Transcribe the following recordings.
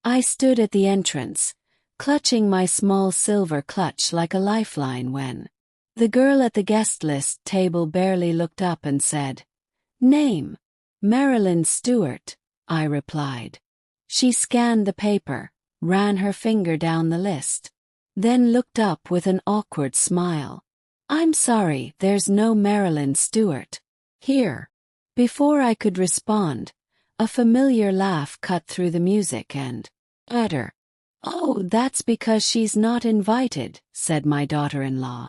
I stood at the entrance, clutching my small silver clutch like a lifeline when the girl at the guest list table barely looked up and said, "Name, Marilyn Stewart," I replied. She scanned the paper, ran her finger down the list, then looked up with an awkward smile. "I'm sorry, there's no Marilyn Stewart here." Before I could respond, a familiar laugh cut through the music and utter. "Oh, that's because she's not invited," said my daughter-in-law,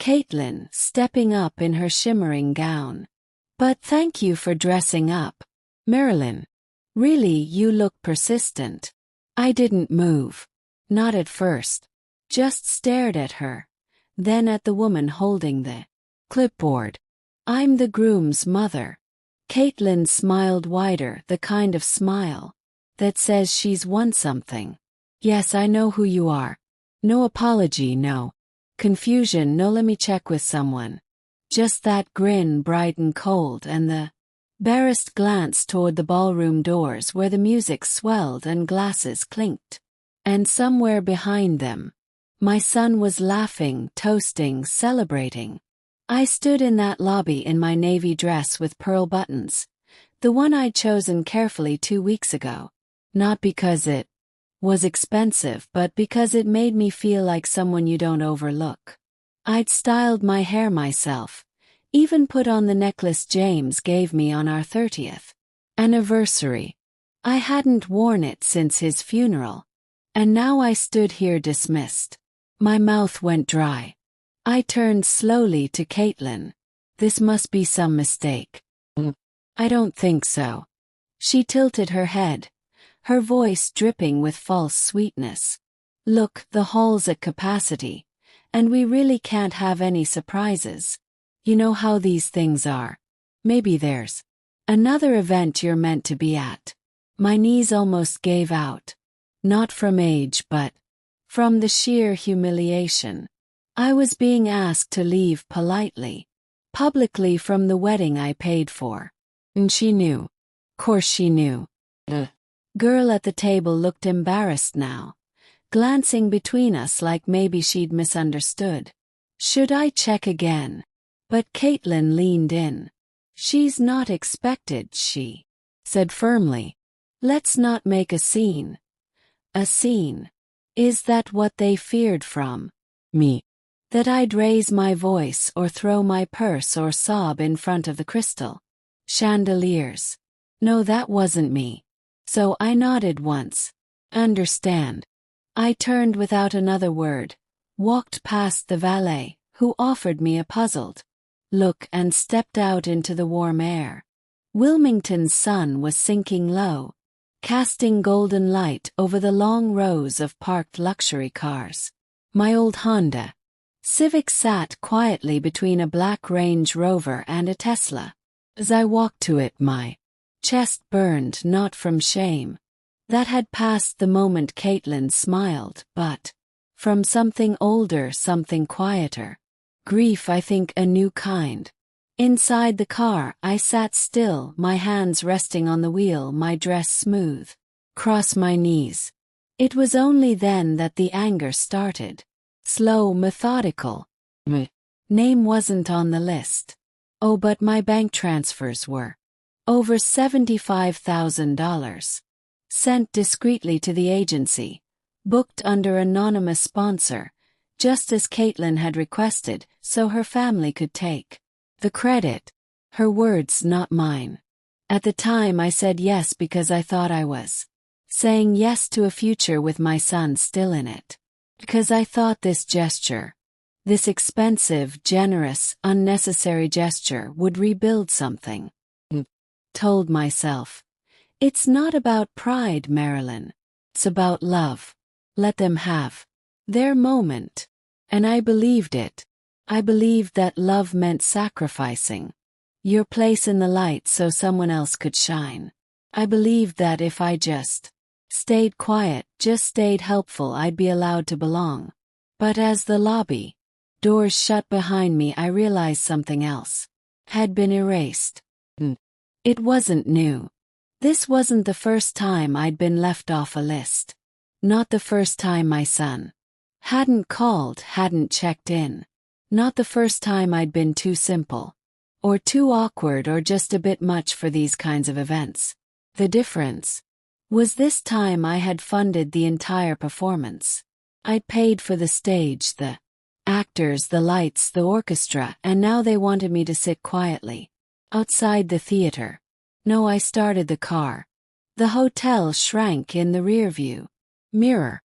Caitlin, stepping up in her shimmering gown. "But thank you for dressing up, Marilyn. Really, you look persistent." I didn't move. Not at first. Just stared at her. Then at the woman holding the clipboard. "I'm the groom's mother." Caitlin smiled wider, the kind of smile that says she's won something. "Yes, I know who you are." No apology, no confusion, no "let me check with someone." Just that grin, bright and cold, and the embarrassed glance toward the ballroom doors where the music swelled and glasses clinked. And somewhere behind them, my son was laughing, toasting, celebrating. I stood in that lobby in my navy dress with pearl buttons, the one I'd chosen carefully 2 weeks ago. Not because it was expensive, but because it made me feel like someone you don't overlook. I'd styled my hair myself, even put on the necklace James gave me on our 30th anniversary. I hadn't worn it since his funeral. And now I stood here dismissed. My mouth went dry. I turned slowly to Caitlin. "This must be some mistake." "I don't think so." She tilted her head, her voice dripping with false sweetness. "Look, the hall's at capacity, and we really can't have any surprises. You know how these things are. Maybe there's another event you're meant to be at." My knees almost gave out. Not from age, but from the sheer humiliation. I was being asked to leave politely, publicly, from the wedding I paid for. And she knew. Course she knew. The girl at the table looked embarrassed now, glancing between us like maybe she'd misunderstood. Should I check again? But Caitlin leaned in. "She's not expected," she said firmly. "Let's not make a scene." A scene. Is that what they feared from me? That I'd raise my voice or throw my purse or sob in front of the crystal chandeliers? No, that wasn't me. So I nodded once. "Understand." I turned without another word, walked past the valet, who offered me a puzzled look, and stepped out into the warm air. Wilmington's sun was sinking low, casting golden light over the long rows of parked luxury cars. My old Honda Civic sat quietly between a black Range Rover and a Tesla. As I walked to it, my chest burned, not from shame that had passed the moment Caitlin smiled, but from something older, something quieter. Grief, I think, a new kind. Inside the car, I sat still, my hands resting on the wheel, my dress smooth across my knees. It was only then that the anger started. Slow, methodical. Name wasn't on the list. Oh, but my bank transfers were. Over $75,000. Sent discreetly to the agency. Booked under anonymous sponsor, just as Caitlin had requested, so her family could take the credit. Her words, not mine. At the time I said yes because I thought I was saying yes to a future with my son still in it. Because I thought this gesture, this expensive, generous, unnecessary gesture, would rebuild something. Told myself, it's not about pride, Marilyn. It's about love. Let them have their moment. And I believed it. I believed that love meant sacrificing your place in the light so someone else could shine. I believed that if I just stayed quiet, just stayed helpful, I'd be allowed to belong. But as the lobby doors shut behind me, I realized something else had been erased. It wasn't new. This wasn't the first time I'd been left off a list. Not the first time my son hadn't called, hadn't checked in. Not the first time I'd been too simple, or too awkward, or just a bit much for these kinds of events. The difference was this time I had funded the entire performance. I'd paid for the stage, the actors, the lights, the orchestra, and now they wanted me to sit quietly outside the theater. No, I started the car. The hotel shrank in the rearview mirror.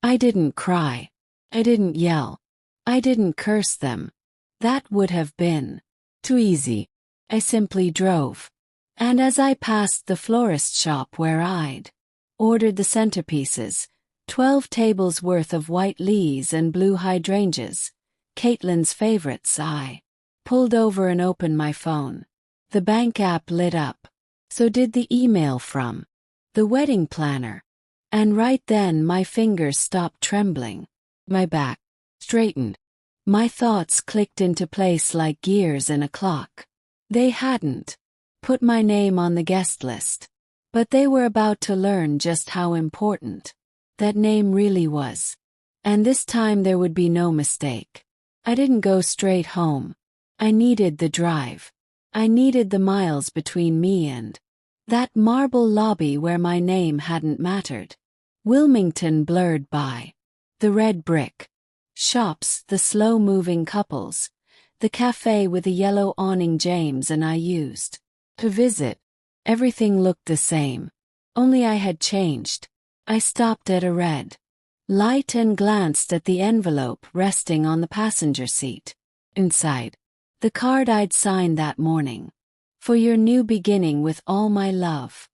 I didn't cry. I didn't yell. I didn't curse them. That would have been too easy. I simply drove. And as I passed the florist shop where I'd ordered the centerpieces, 12 tables worth of white lilies and blue hydrangeas, Caitlin's favorites, I pulled over and opened my phone. The bank app lit up. So did the email from the wedding planner. And right then my fingers stopped trembling. My back straightened. My thoughts clicked into place like gears in a clock. They hadn't put my name on the guest list, but they were about to learn just how important that name really was. And this time there would be no mistake. I didn't go straight home. I needed the drive. I needed the miles between me and that marble lobby where my name hadn't mattered. Wilmington blurred by. The red brick shops, the slow-moving couples, the cafe with a yellow awning James and I used to visit. Everything looked the same. Only I had changed. I stopped at a red light and glanced at the envelope resting on the passenger seat. Inside, the card I'd signed that morning. For your new beginning with all my love.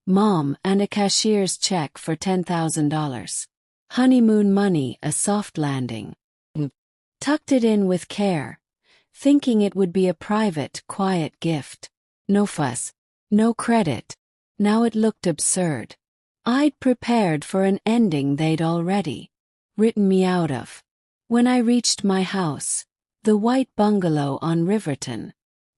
Mom, and a cashier's check for $10,000. Honeymoon money, a soft landing. Tucked it in with care, thinking it would be a private, quiet gift. No fuss, no credit. Now it looked absurd. I'd prepared for an ending they'd already written me out of. When I reached my house, the white bungalow on Riverton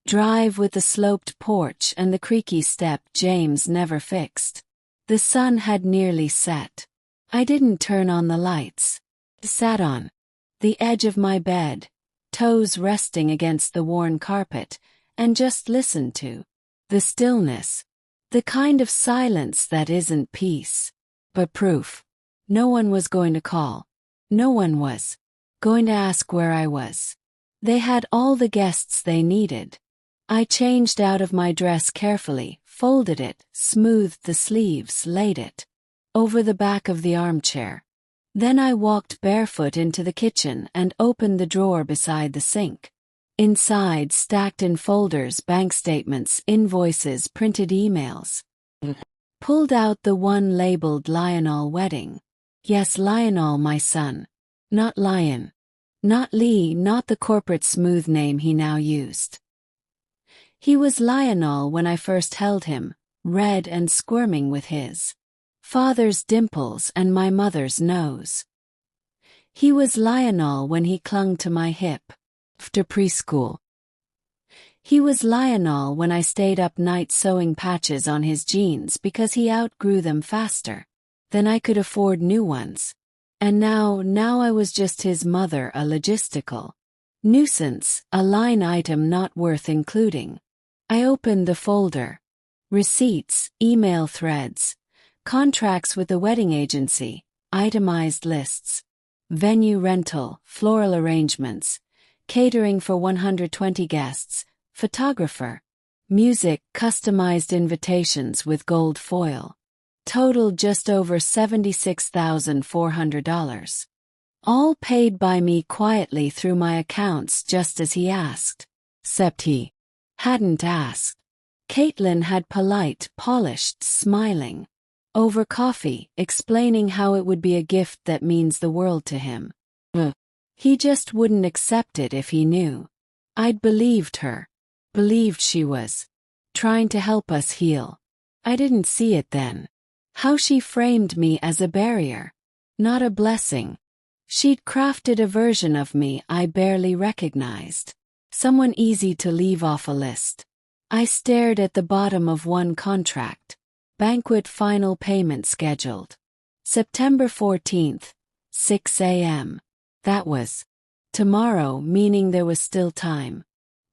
Drive with the sloped porch and the creaky step James never fixed, the sun had nearly set. I didn't turn on the lights. Sat on the edge of my bed, toes resting against the worn carpet, and just listened to the stillness. The kind of silence that isn't peace, but proof. No one was going to call. No one was going to ask where I was. They had all the guests they needed. I changed out of my dress carefully, folded it, smoothed the sleeves, laid it over the back of the armchair. Then I walked barefoot into the kitchen and opened the drawer beside the sink. Inside, stacked in folders, bank statements, invoices, printed emails. Pulled out the one labeled Lionel Wedding. Yes, Lionel, my son. Not Lion. Not Lee, not the corporate smooth name he now used. He was Lionel when I first held him, red and squirming with his father's dimples and my mother's nose. He was Lionel when he clung to my hip after preschool. He was Lionel when I stayed up nights sewing patches on his jeans because he outgrew them faster than I could afford new ones. And now I was just his mother, a logistical nuisance, a line item not worth including. I opened the folder. Receipts, email threads, contracts with the wedding agency, itemized lists, venue rental, floral arrangements, catering for 120 guests, photographer, music, customized invitations with gold foil. Total just over $76,400. All paid by me quietly through my accounts just as he asked. Except he hadn't asked. Caitlin had polite, polished, smiling over coffee, explaining how it would be a gift that means the world to him. He just wouldn't accept it if he knew. I'd believed her. Believed she was trying to help us heal. I didn't see it then. How she framed me as a barrier, not a blessing. She'd crafted a version of me I barely recognized. Someone easy to leave off a list. I stared at the bottom of one contract. Banquet final payment scheduled. September 14th, 6 a.m. That was tomorrow, meaning there was still time.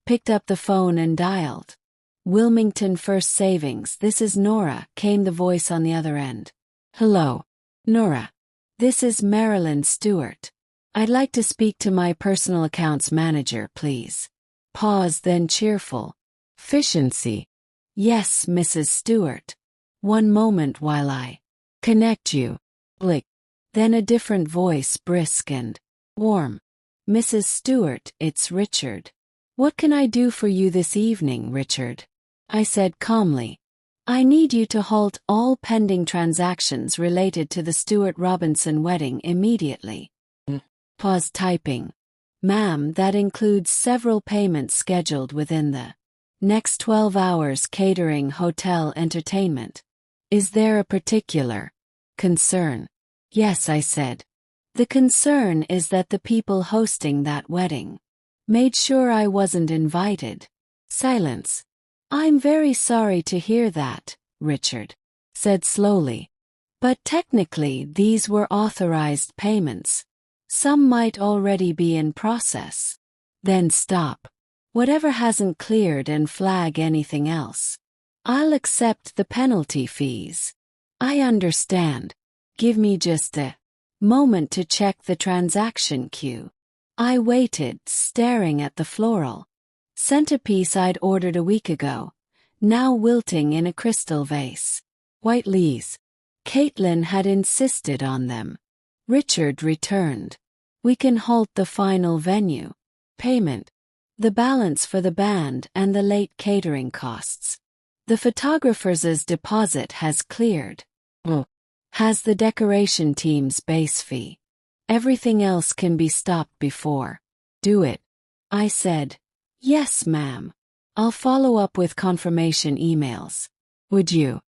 Picked up the phone and dialed. Wilmington First Savings, this is Nora, came the voice on the other end. Hello, Nora. This is Marilyn Stewart. I'd like to speak to my personal accounts manager, please. Pause, then cheerful. Efficiency. Yes, Mrs. Stewart. One moment while I connect you. Blick. Then a different voice, brisk and warm. Mrs. Stewart, it's Richard. What can I do for you this evening, Richard? I said calmly. I need you to halt all pending transactions related to the Stewart-Robinson wedding immediately. Pause typing. Ma'am, that includes several payments scheduled within the next 12 hours: catering, hotel, entertainment. Is there a particular concern? Yes, I said. The concern is that the people hosting that wedding made sure I wasn't invited. Silence. I'm very sorry to hear that, Richard said slowly. But technically these were authorized payments. Some might already be in process. Then stop. Whatever hasn't cleared and flag anything else. I'll accept the penalty fees. I understand. Give me just a moment to check the transaction queue. I waited, staring at the floral centerpiece I'd ordered a week ago, now wilting in a crystal vase. White leaves. Caitlin had insisted on them. Richard returned. We can halt the final venue payment, the balance for the band and the late catering costs. The photographer's deposit has cleared. Has the decoration team's base fee. Everything else can be stopped before. Do it. I said. Yes, ma'am. I'll follow up with confirmation emails. Would you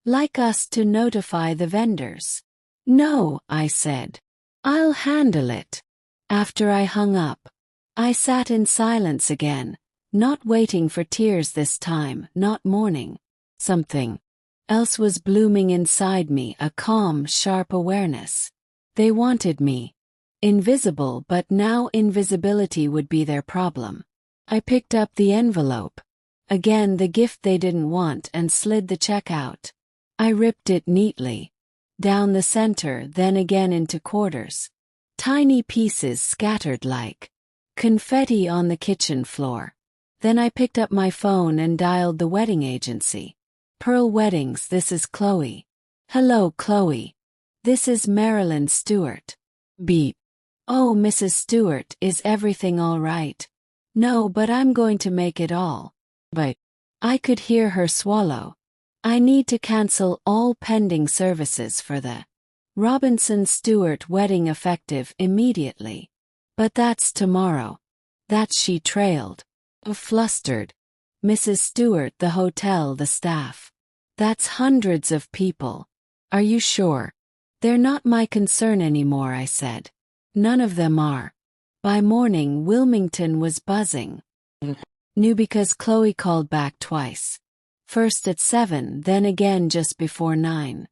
like us to notify the vendors? No, I said. I'll handle it. After I hung up, I sat in silence again, not waiting for tears this time, not mourning. Something else was blooming inside me, a calm, sharp awareness. They wanted me invisible, but now invisibility would be their problem. I picked up the envelope. Again the gift they didn't want, and slid the check out. I ripped it neatly. Down the center, then again into quarters. Tiny pieces scattered like confetti on the kitchen floor. Then I picked up my phone and dialed the wedding agency. Pearl Weddings, this is Chloe. Hello, Chloe. This is Marilyn Stewart. Beep. Oh, Mrs. Stewart, is everything all right? No, but I'm going to make it all. But I could hear her swallow. I need to cancel all pending services for the Robinson Stewart wedding effective immediately. But that's tomorrow. That she trailed. Flustered. Mrs. Stewart, the hotel, the staff. That's hundreds of people. Are you sure? They're not my concern anymore, I said. None of them are. By morning, Wilmington was buzzing. Knew because Chloe called back twice. First at 7, then again just before 9.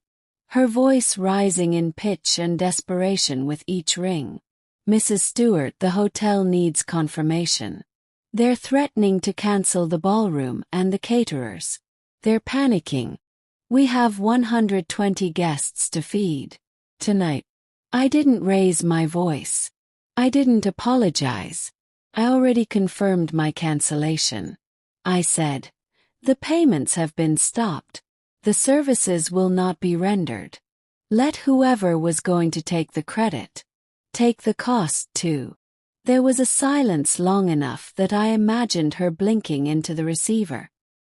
Her voice rising in pitch and desperation with each ring. Mrs. Stewart, the hotel needs confirmation. They're threatening to cancel the ballroom and the caterers. They're panicking. We have 120 guests to feed tonight. I didn't raise my voice. I didn't apologize. I already confirmed my cancellation. I said, the payments have been stopped. The services will not be rendered. Let whoever was going to take the credit take the cost too. There was a silence long enough that I imagined her blinking into the receiver,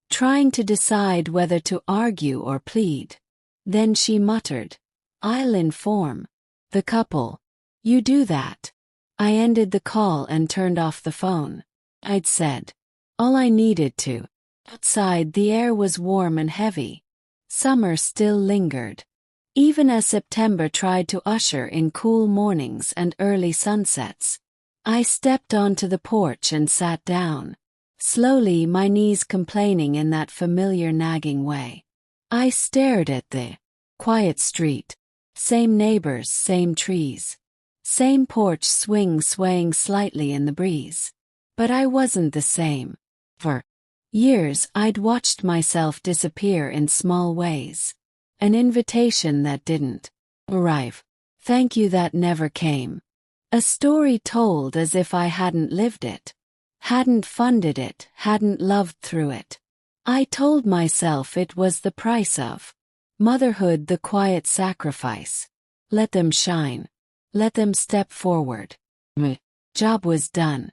trying to decide whether to argue or plead. Then she muttered, I'll inform the couple. You do that. I ended the call and turned off the phone. I'd said all I needed to. Outside the air was warm and heavy. Summer still lingered. Even as September tried to usher in cool mornings and early sunsets. I stepped onto the porch and sat down. Slowly, my knees complaining in that familiar nagging way. I stared at the quiet street. Same neighbors, same trees. Same porch swaying slightly in the breeze. But I wasn't the same. For years I'd watched myself disappear in small ways. An invitation that didn't arrive. Thank you that never came. A story told as if I hadn't lived it. Hadn't funded it, hadn't loved through it. I told myself it was the price of motherhood, the quiet sacrifice. Let them shine. Let them step forward. Job was done.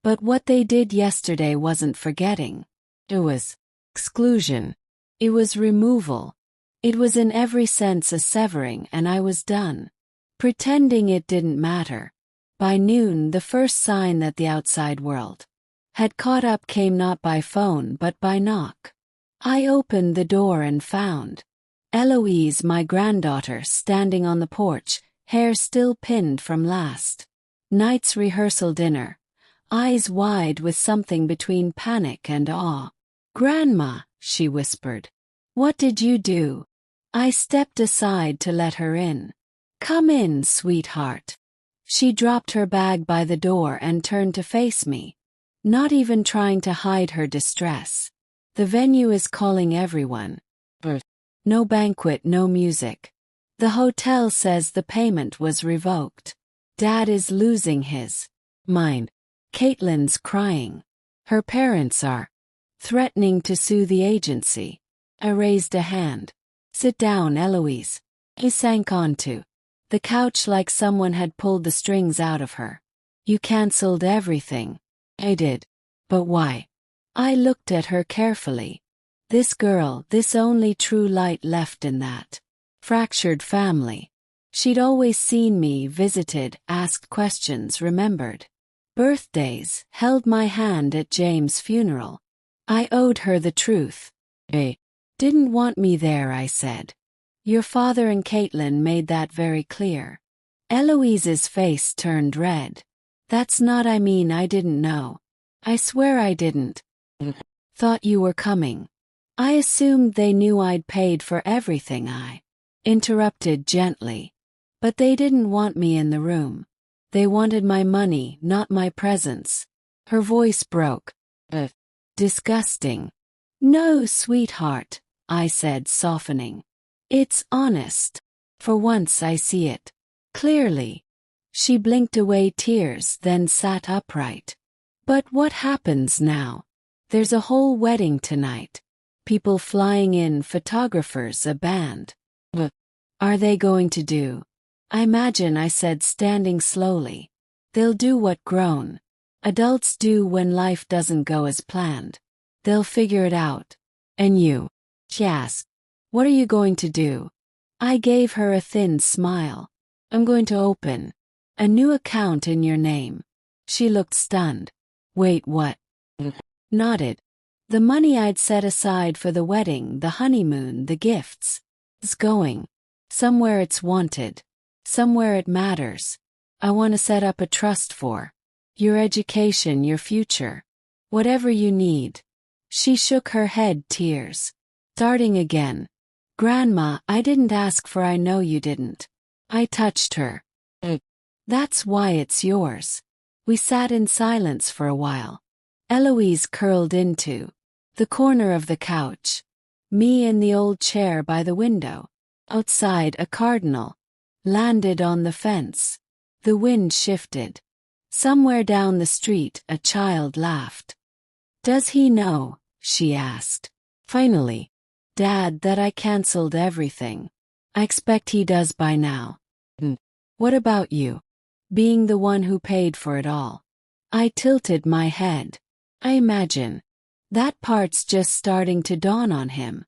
But what they did yesterday wasn't forgetting. It was exclusion. It was removal. It was in every sense a severing, and I was done. Pretending it didn't matter. By noon, the first sign that the outside world had caught up came not by phone but by knock. I opened the door and found Eloise, my granddaughter, standing on the porch, hair still pinned from last night's rehearsal dinner, eyes wide with something between panic and awe. "Grandma," she whispered. "What did you do?" I stepped aside to let her in. "Come in, sweetheart." She dropped her bag by the door and turned to face me, not even trying to hide her distress. "The venue is calling everyone. No banquet, no music. The hotel says the payment was revoked. Dad is losing his mind. Caitlin's crying. Her parents are threatening to sue the agency." I raised a hand. "Sit down, Eloise." He sank onto the couch like someone had pulled the strings out of her. "You canceled everything." I did. "But why?" I looked at her carefully. This girl, this only true light left in that fractured family. She'd always seen me, visited, asked questions, remembered birthdays, held my hand at James' funeral. I owed her the truth. "They didn't want me there," I said. "Your father and Caitlin made that very clear." Eloise's face turned red. "That's not, I mean, I didn't know. I swear I didn't. Thought you were coming." "I assumed they knew I'd paid for everything," I interrupted gently. "But they didn't want me in the room. They wanted my money, not my presence." Her voice broke. Disgusting." "No, sweetheart," I said, softening. "It's honest. For once I see it clearly." She blinked away tears, then sat upright. "But what happens now? There's a whole wedding tonight. People flying in, photographers, a band. What are they going to do?" "I imagine," I said, standing slowly, "they'll do what grown adults do when life doesn't go as planned. They'll figure it out." "And you?" she asked. "What are you going to do?" I gave her a thin smile. "I'm going to open a new account in your name." She looked stunned. "Wait, what?" Nodded. "The money I'd set aside for the wedding, the honeymoon, the gifts, is going somewhere it's wanted, somewhere it matters. I want to set up a trust for your education, your future, whatever you need." She shook her head, tears starting again. "Grandma, I didn't ask for, I know you didn't." I touched her. "That's why it's yours." We sat in silence for a while. Eloise curled into the corner of the couch. Me in the old chair by the window. Outside, a cardinal landed on the fence. The wind shifted. Somewhere down the street, a child laughed. "Does he know?" she asked. "Finally, Dad, that I canceled everything?" "I expect he does by now." "What about you? Being the one who paid for it all?" I tilted my head. "I imagine that part's just starting to dawn on him."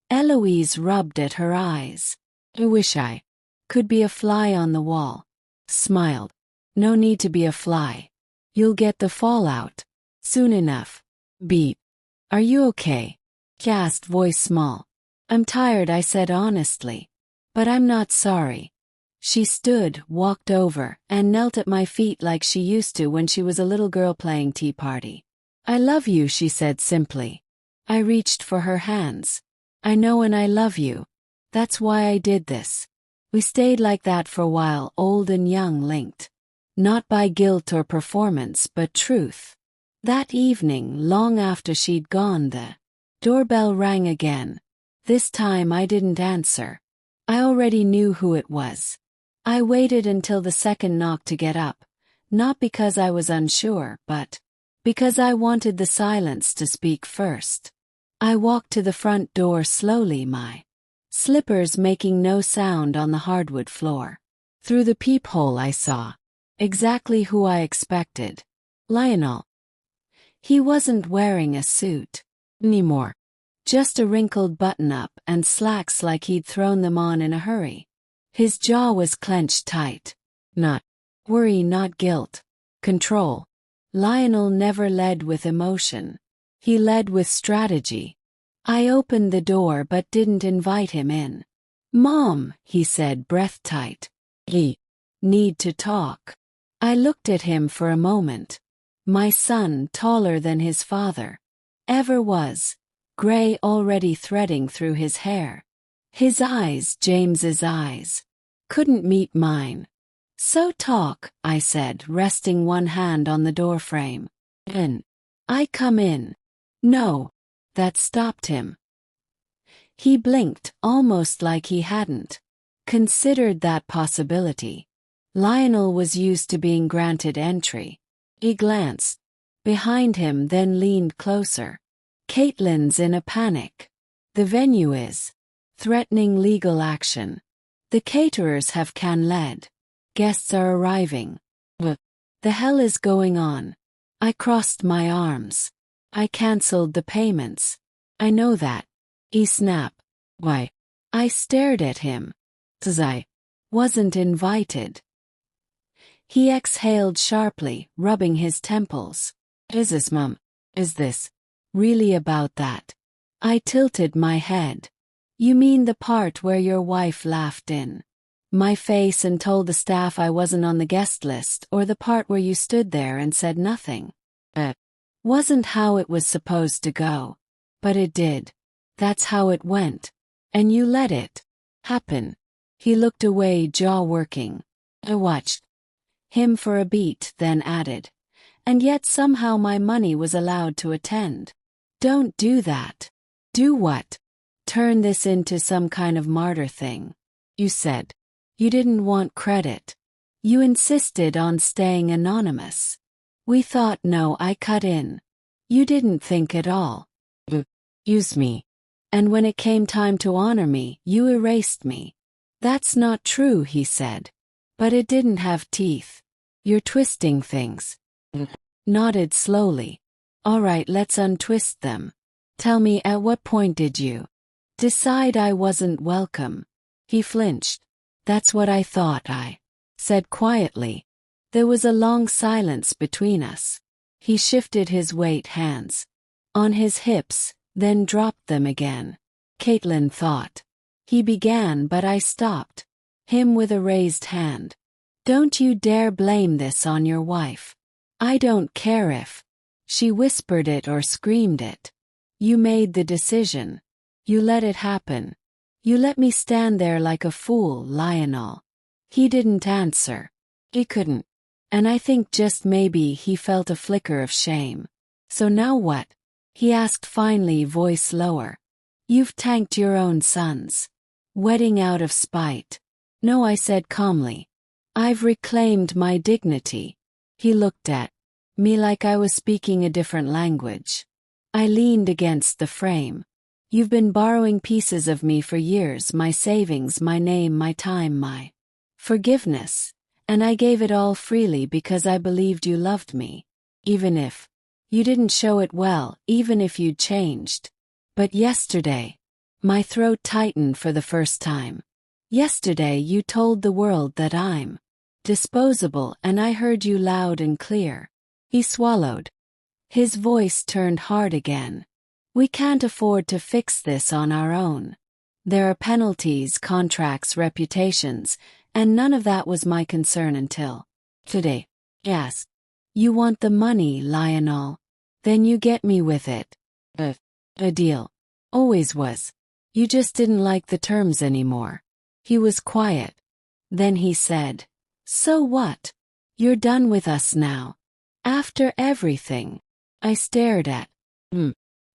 Eloise rubbed at her eyes. "I wish I could be a fly on the wall." Smiled. "No need to be a fly. You'll get the fallout soon enough." "Beep. Are you okay?" she asked, voice small. "I'm tired," I said honestly. "But I'm not sorry." She stood, walked over, and knelt at my feet like she used to when she was a little girl playing tea party. "I love you," she said simply. I reached for her hands. "I know, and I love you. That's why I did this." We stayed like that for a while, old and young linked. Not by guilt or performance but truth. That evening, long after she'd gone, the doorbell rang again. This time I didn't answer. I already knew who it was. I waited until the second knock to get up, not because I was unsure, but because I wanted the silence to speak first. I walked to the front door slowly, my slippers making no sound on the hardwood floor. Through the peephole I saw exactly who I expected. Lionel. He wasn't wearing a suit anymore. Just a wrinkled button-up and slacks like he'd thrown them on in a hurry. His jaw was clenched tight. Not worry, not guilt. Control. Lionel never led with emotion. He led with strategy. I opened the door but didn't invite him in. "Mom," he said, breath tight. "We need to talk." I looked at him for a moment. My son, taller than his father ever was, gray already threading through his hair. His eyes, James's eyes, couldn't meet mine. "So talk," I said, resting one hand on the doorframe. "Can I come in?" "No." That stopped him. He blinked, almost like he hadn't considered that possibility. Lionel was used to being granted entry. He glanced behind him, then leaned closer. "Caitlin's in a panic. The venue is threatening legal action. The caterers have canned. Guests are arriving. What the hell is going on?" I crossed my arms. "I cancelled the payments." "I know that." He snapped. "Why?" I stared at him. "'Cause I wasn't invited." He exhaled sharply, rubbing his temples. "Is this, Mum? Is this really about that?" I tilted my head. "You mean the part where your wife laughed in my face and told the staff I wasn't on the guest list, or the part where you stood there and said nothing?" Wasn't how it was supposed to go. But it did. That's how it went. And you let it happen." He looked away, jaw working. I watched him for a beat, then added, "And yet somehow my money was allowed to attend." "Don't do that." "Do what?" "Turn this into some kind of martyr thing. You said you didn't want credit. You insisted on staying anonymous. We thought." "No," I cut in. "You didn't think at all. Use me. And when it came time to honor me, you erased me." "That's not true," he said. "But it didn't have teeth. You're twisting things." Nodded slowly. "All right, let's untwist them. Tell me, at what point did you decide I wasn't welcome?" He flinched. "That's what I thought," I said quietly. There was a long silence between us. He shifted his weight hands on his hips, then dropped them again. "Caitlin thought." He began, but I stopped him with a raised hand. "Don't you dare blame this on your wife. I don't care if she whispered it or screamed it. You made the decision. You let it happen. You let me stand there like a fool, Lionel." He didn't answer. He couldn't. And I think just maybe he felt a flicker of shame. "So now what?" he asked finally, voice lower. "You've tanked your own son's wedding out of spite." "No," I said calmly. "I've reclaimed my dignity." He looked at me like I was speaking a different language. I leaned against the frame. "You've been borrowing pieces of me for years, my savings, my name, my time, my forgiveness. And I gave it all freely because I believed you loved me. Even if you didn't show it well, even if you'd changed. But yesterday," my throat tightened for the first time. "Yesterday you told the world that I'm disposable, and I heard you loud and clear." He swallowed. His voice turned hard again. "We can't afford to fix this on our own. There are penalties, contracts, reputations, and none of that was my concern until today." "Yes. You want the money, Lionel. Then you get me with it. A deal. Always was. You just didn't like the terms anymore." He was quiet. Then he said, "So what? You're done with us now. After everything." I stared at.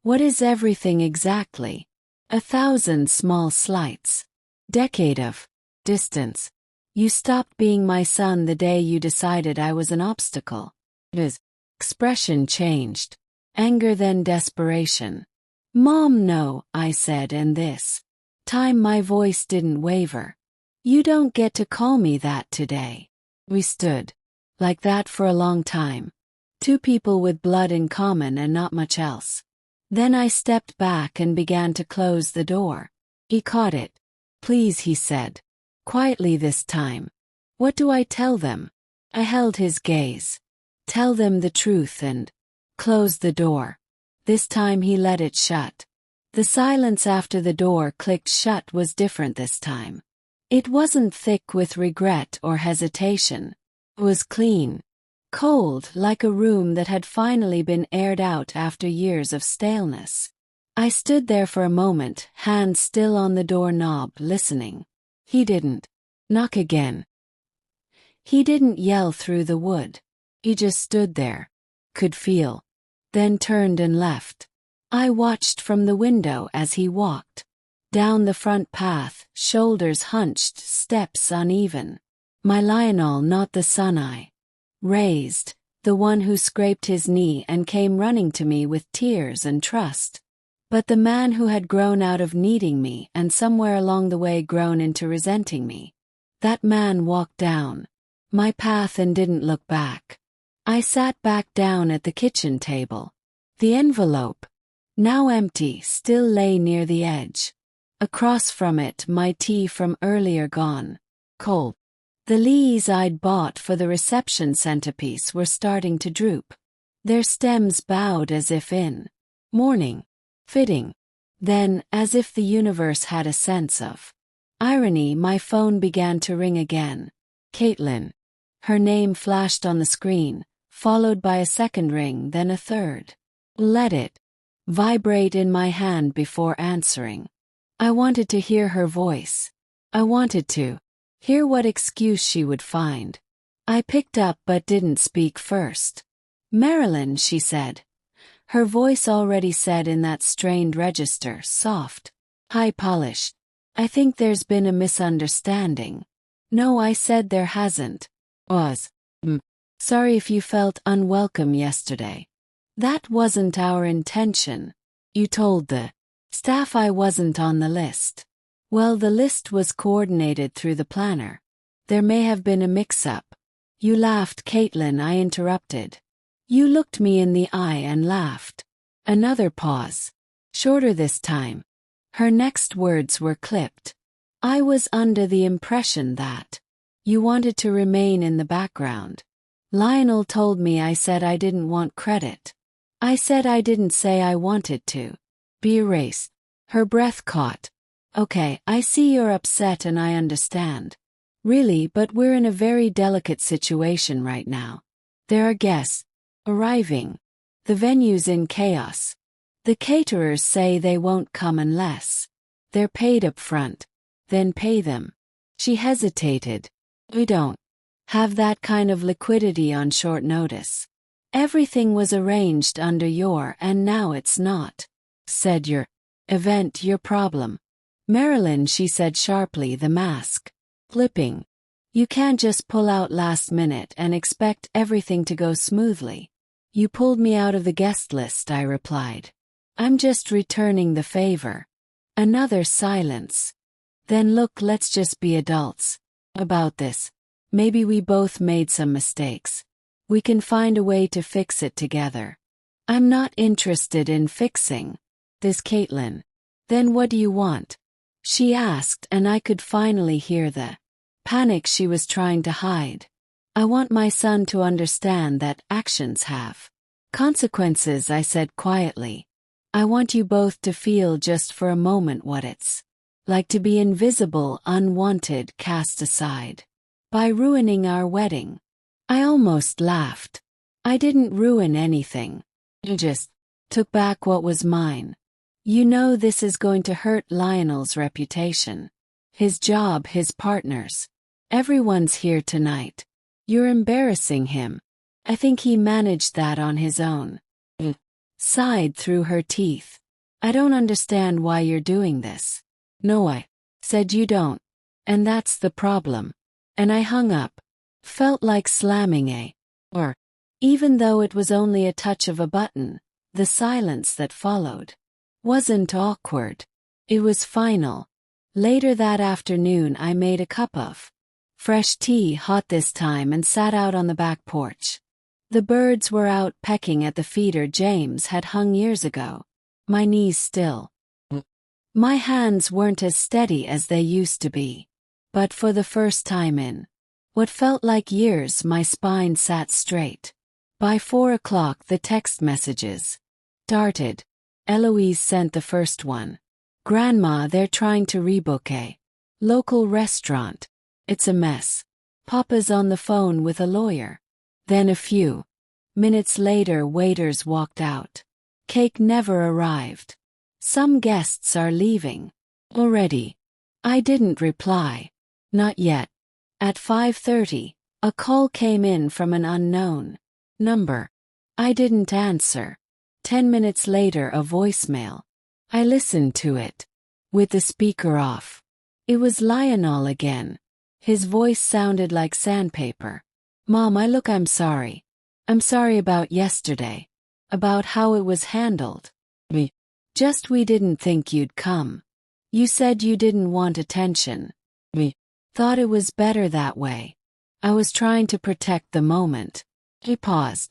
What is everything exactly? 1,000 small slights. Decade of distance. You stopped being my son the day you decided I was an obstacle. His expression changed. Anger, then desperation. "Mom, no," I said, and this time my voice didn't waver. "You don't get to call me that today." We stood like that for a long time. Two people with blood in common and not much else. Then I stepped back and began to close the door. He caught it. "Please," he said, quietly this time. "What do I tell them?" I held his gaze. "Tell them the truth and close the door." This time he let it shut. The silence after the door clicked shut was different this time. It wasn't thick with regret or hesitation. It was clean, cold, like a room that had finally been aired out after years of staleness. I stood there for a moment, hand still on the doorknob, listening. He didn't knock again. He didn't yell through the wood. He just stood there, could feel, then turned and left. I watched from the window as he walked down the front path, shoulders hunched, steps uneven. My Lionel, not the son I raised, the one who scraped his knee and came running to me with tears and trust. But the man who had grown out of needing me and somewhere along the way grown into resenting me. That man walked down my path and didn't look back. I sat back down at the kitchen table. The envelope, now empty, still lay near the edge. Across from it, my tea from earlier gone. Cold. The leaves I'd bought for the reception centerpiece were starting to droop. Their stems bowed as if in mourning. Fitting. Then, as if the universe had a sense of irony, my phone began to ring again. Caitlin. Her name flashed on the screen, followed by a second ring, then a third. Let it vibrate in my hand before answering. I wanted to hear her voice. I wanted to hear what excuse she would find. I picked up but didn't speak first. "Marilyn," she said. Her voice already said in that strained register, soft, high-polished. "I think there's been a misunderstanding." "No," I said, "there hasn't." Sorry if you felt unwelcome yesterday. That wasn't our intention. You told the staff I wasn't on the list." "Well, the list was coordinated through the planner. There may have been a mix-up." "You laughed, Caitlin," I interrupted. "You looked me in the eye and laughed." Another pause. Shorter this time. Her next words were clipped. "I was under the impression that you wanted to remain in the background." Lionel told me I said I didn't want credit. I said I didn't say I wanted to be erased. Her breath caught. "Okay, I see you're upset and I understand. Really, but we're in a very delicate situation right now. There are guests arriving. The venue's in chaos. The caterers say they won't come unless they're paid up front. Then pay them." She hesitated. "We don't have that kind of liquidity on short notice. Everything was arranged under your, and now it's not," said your event, your problem. "Marilyn," she said sharply, the mask flipping. "You can't just pull out last minute and expect everything to go smoothly." "You pulled me out of the guest list," I replied. "I'm just returning the favor." Another silence. "Then look, let's just be adults about this. Maybe we both made some mistakes. We can find a way to fix it together." "I'm not interested in fixing this, Caitlin." "Then what do you want?" she asked, and I could finally hear the panic she was trying to hide. "I want my son to understand that actions have consequences," I said quietly. "I want you both to feel just for a moment what it's like to be invisible, unwanted, cast aside by ruining our wedding." I almost laughed. "I didn't ruin anything. I just took back what was mine. You know this is going to hurt Lionel's reputation, his job, his partners, Everyone's here tonight. You're embarrassing him. I think he managed that on his own. Sighed through her teeth. I don't understand why you're doing this. No, I said you don't. And that's the problem. And I hung up. Felt like slamming a or. Even though it was only a touch of a button, the silence that followed wasn't awkward. It was final. Later that afternoon I made a cup of fresh tea, hot this time, and sat out on the back porch. The birds were out pecking at the feeder James had hung years ago. My knees still. My hands weren't as steady as they used to be. But for the first time in what felt like years, my spine sat straight. By 4 o'clock the text messages started. Eloise sent the first one. Grandma, they're trying to rebook a local restaurant. It's a mess. Papa's on the phone with a lawyer. Then a few minutes later waiters walked out. Cake never arrived. Some guests are leaving already. I didn't reply. Not yet. At 5:30, a call came in from an unknown number. I didn't answer. 10 minutes later a voicemail. I listened to it with the speaker off. It was Lionel again. His voice sounded like sandpaper. Mom, I'm sorry. I'm sorry about yesterday. About how it was handled. We didn't think you'd come. You said you didn't want attention. We thought it was better that way. I was trying to protect the moment. He paused,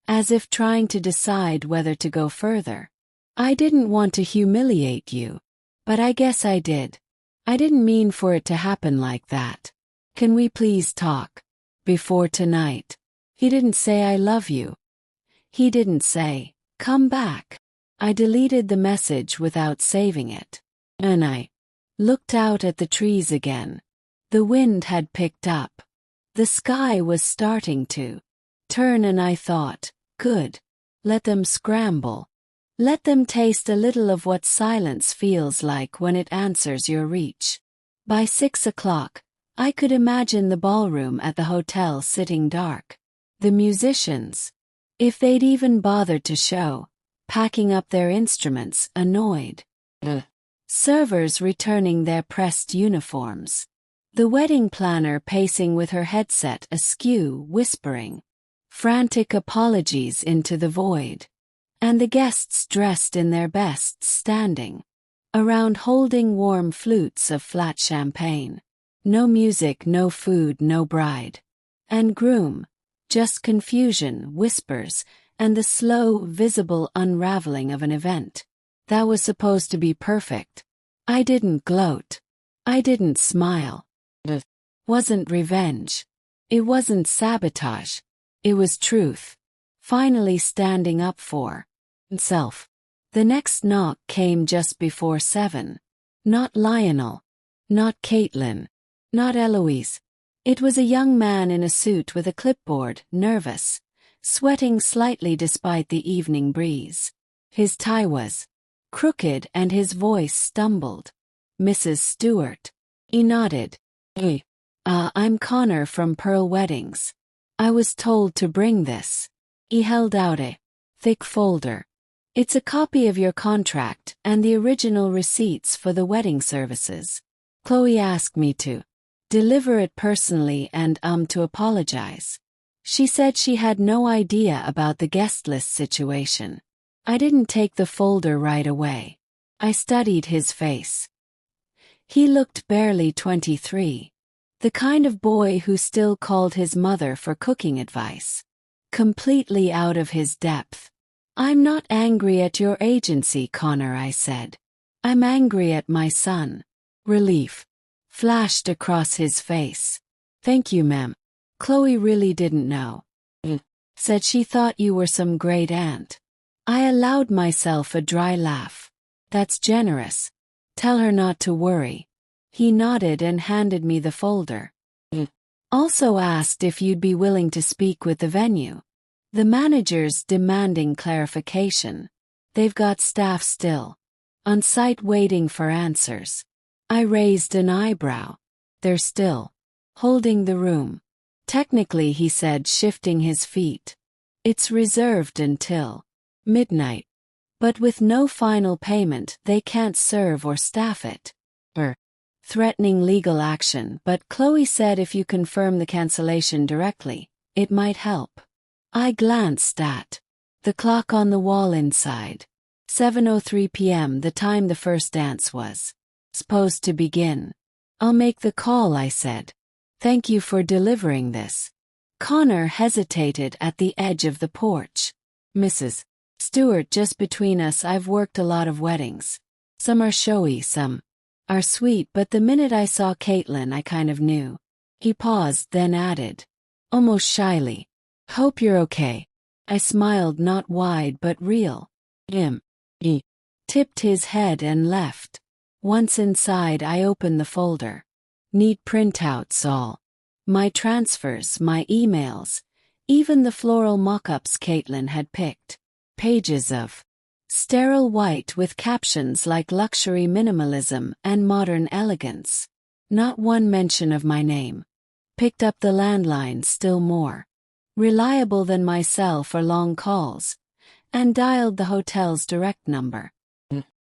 as if trying to decide whether to go further. I didn't want to humiliate you, but I guess I did. I didn't mean for it to happen like that. Can we please talk before tonight? He didn't say I love you. He didn't say, come back. I deleted the message without saving it. And I looked out at the trees again. The wind had picked up. The sky was starting to turn, and I thought, good. Let them scramble. Let them taste a little of what silence feels like when it answers your reach. By 6 o'clock, I could imagine the ballroom at the hotel sitting dark. The musicians, if they'd even bothered to show, packing up their instruments, annoyed. The servers returning their pressed uniforms. The wedding planner pacing with her headset askew, whispering frantic apologies into the void. And the guests dressed in their best, standing around holding warm flutes of flat champagne. No music, no food, no bride and groom. Just confusion, whispers, and the slow, visible unraveling of an event that was supposed to be perfect. I didn't gloat. I didn't smile. It wasn't revenge. It wasn't sabotage. It was truth. Finally standing up for himself. The next knock came just before 7. Not Lionel. Not Caitlin. Not Eloise. It was a young man in a suit with a clipboard, nervous, sweating slightly despite the evening breeze. His tie was crooked and his voice stumbled. Mrs. Stewart. He nodded. I'm Connor from Pearl Weddings. I was told to bring this. He held out a thick folder. It's a copy of your contract and the original receipts for the wedding services. Chloe asked me to deliver it personally and to apologize. She said she had no idea about the guest list situation. I didn't take the folder right away. I studied his face. He looked barely 23. The kind of boy who still called his mother for cooking advice. Completely out of his depth. I'm not angry at your agency, Connor, I said. I'm angry at my son. Relief flashed across his face. Thank you, ma'am. Chloe really didn't know. Said she thought you were some great aunt. I allowed myself a dry laugh. That's generous. Tell her not to worry. He nodded and handed me the folder. Also asked if you'd be willing to speak with the venue. The manager's demanding clarification. They've got staff still on site waiting for answers. I raised an eyebrow. They're still holding the room. Technically, he said, shifting his feet. It's reserved until midnight. But with no final payment, they can't serve or staff it. Threatening legal action, but Chloe said if you confirm the cancellation directly, it might help. I glanced at the clock on the wall inside. 7:03 p.m., the time the first dance was supposed to begin. I'll make the call, I said. Thank you for delivering this. Connor hesitated at the edge of the porch. Mrs. Stewart, just between us, I've worked a lot of weddings. Some are showy, some are sweet, but the minute I saw Caitlin, I kind of knew. He paused, then added, almost shyly, hope you're okay. I smiled, not wide but real. He tipped his head and left. Once inside, I opened the folder. Neat printouts, all my transfers, my emails, even the floral mock-ups Caitlin had picked. Pages of sterile white with captions like luxury minimalism and modern elegance. Not one mention of my name. Picked up the landline, still more reliable than my cell for long calls, and dialed the hotel's direct number.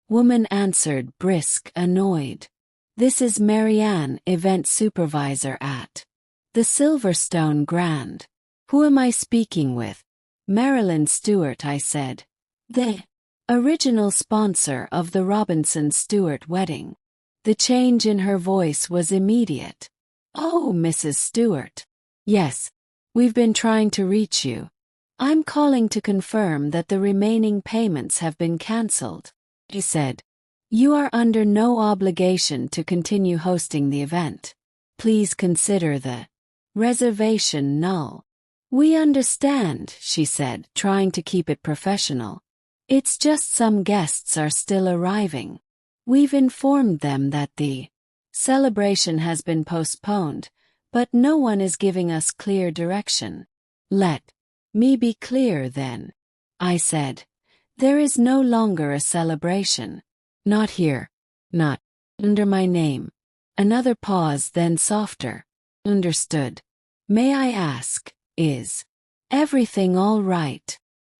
Woman answered, brisk, annoyed. This is Marianne, event supervisor at the Silverstone Grand. Who am I speaking with? Marilyn Stewart, I said. The original sponsor of the Robinson Stewart wedding. The change in her voice was immediate. Oh, Mrs. Stewart. Yes. We've been trying to reach you. I'm calling to confirm that the remaining payments have been cancelled. He said. You are under no obligation to continue hosting the event. Please consider the reservation null. We understand, she said, trying to keep it professional. It's just some guests are still arriving. We've informed them that the celebration has been postponed, but no one is giving us clear direction. Let me be clear then, I said. There is no longer a celebration. Not here. Not under my name. Another pause, then softer. Understood. May I ask, is everything all right?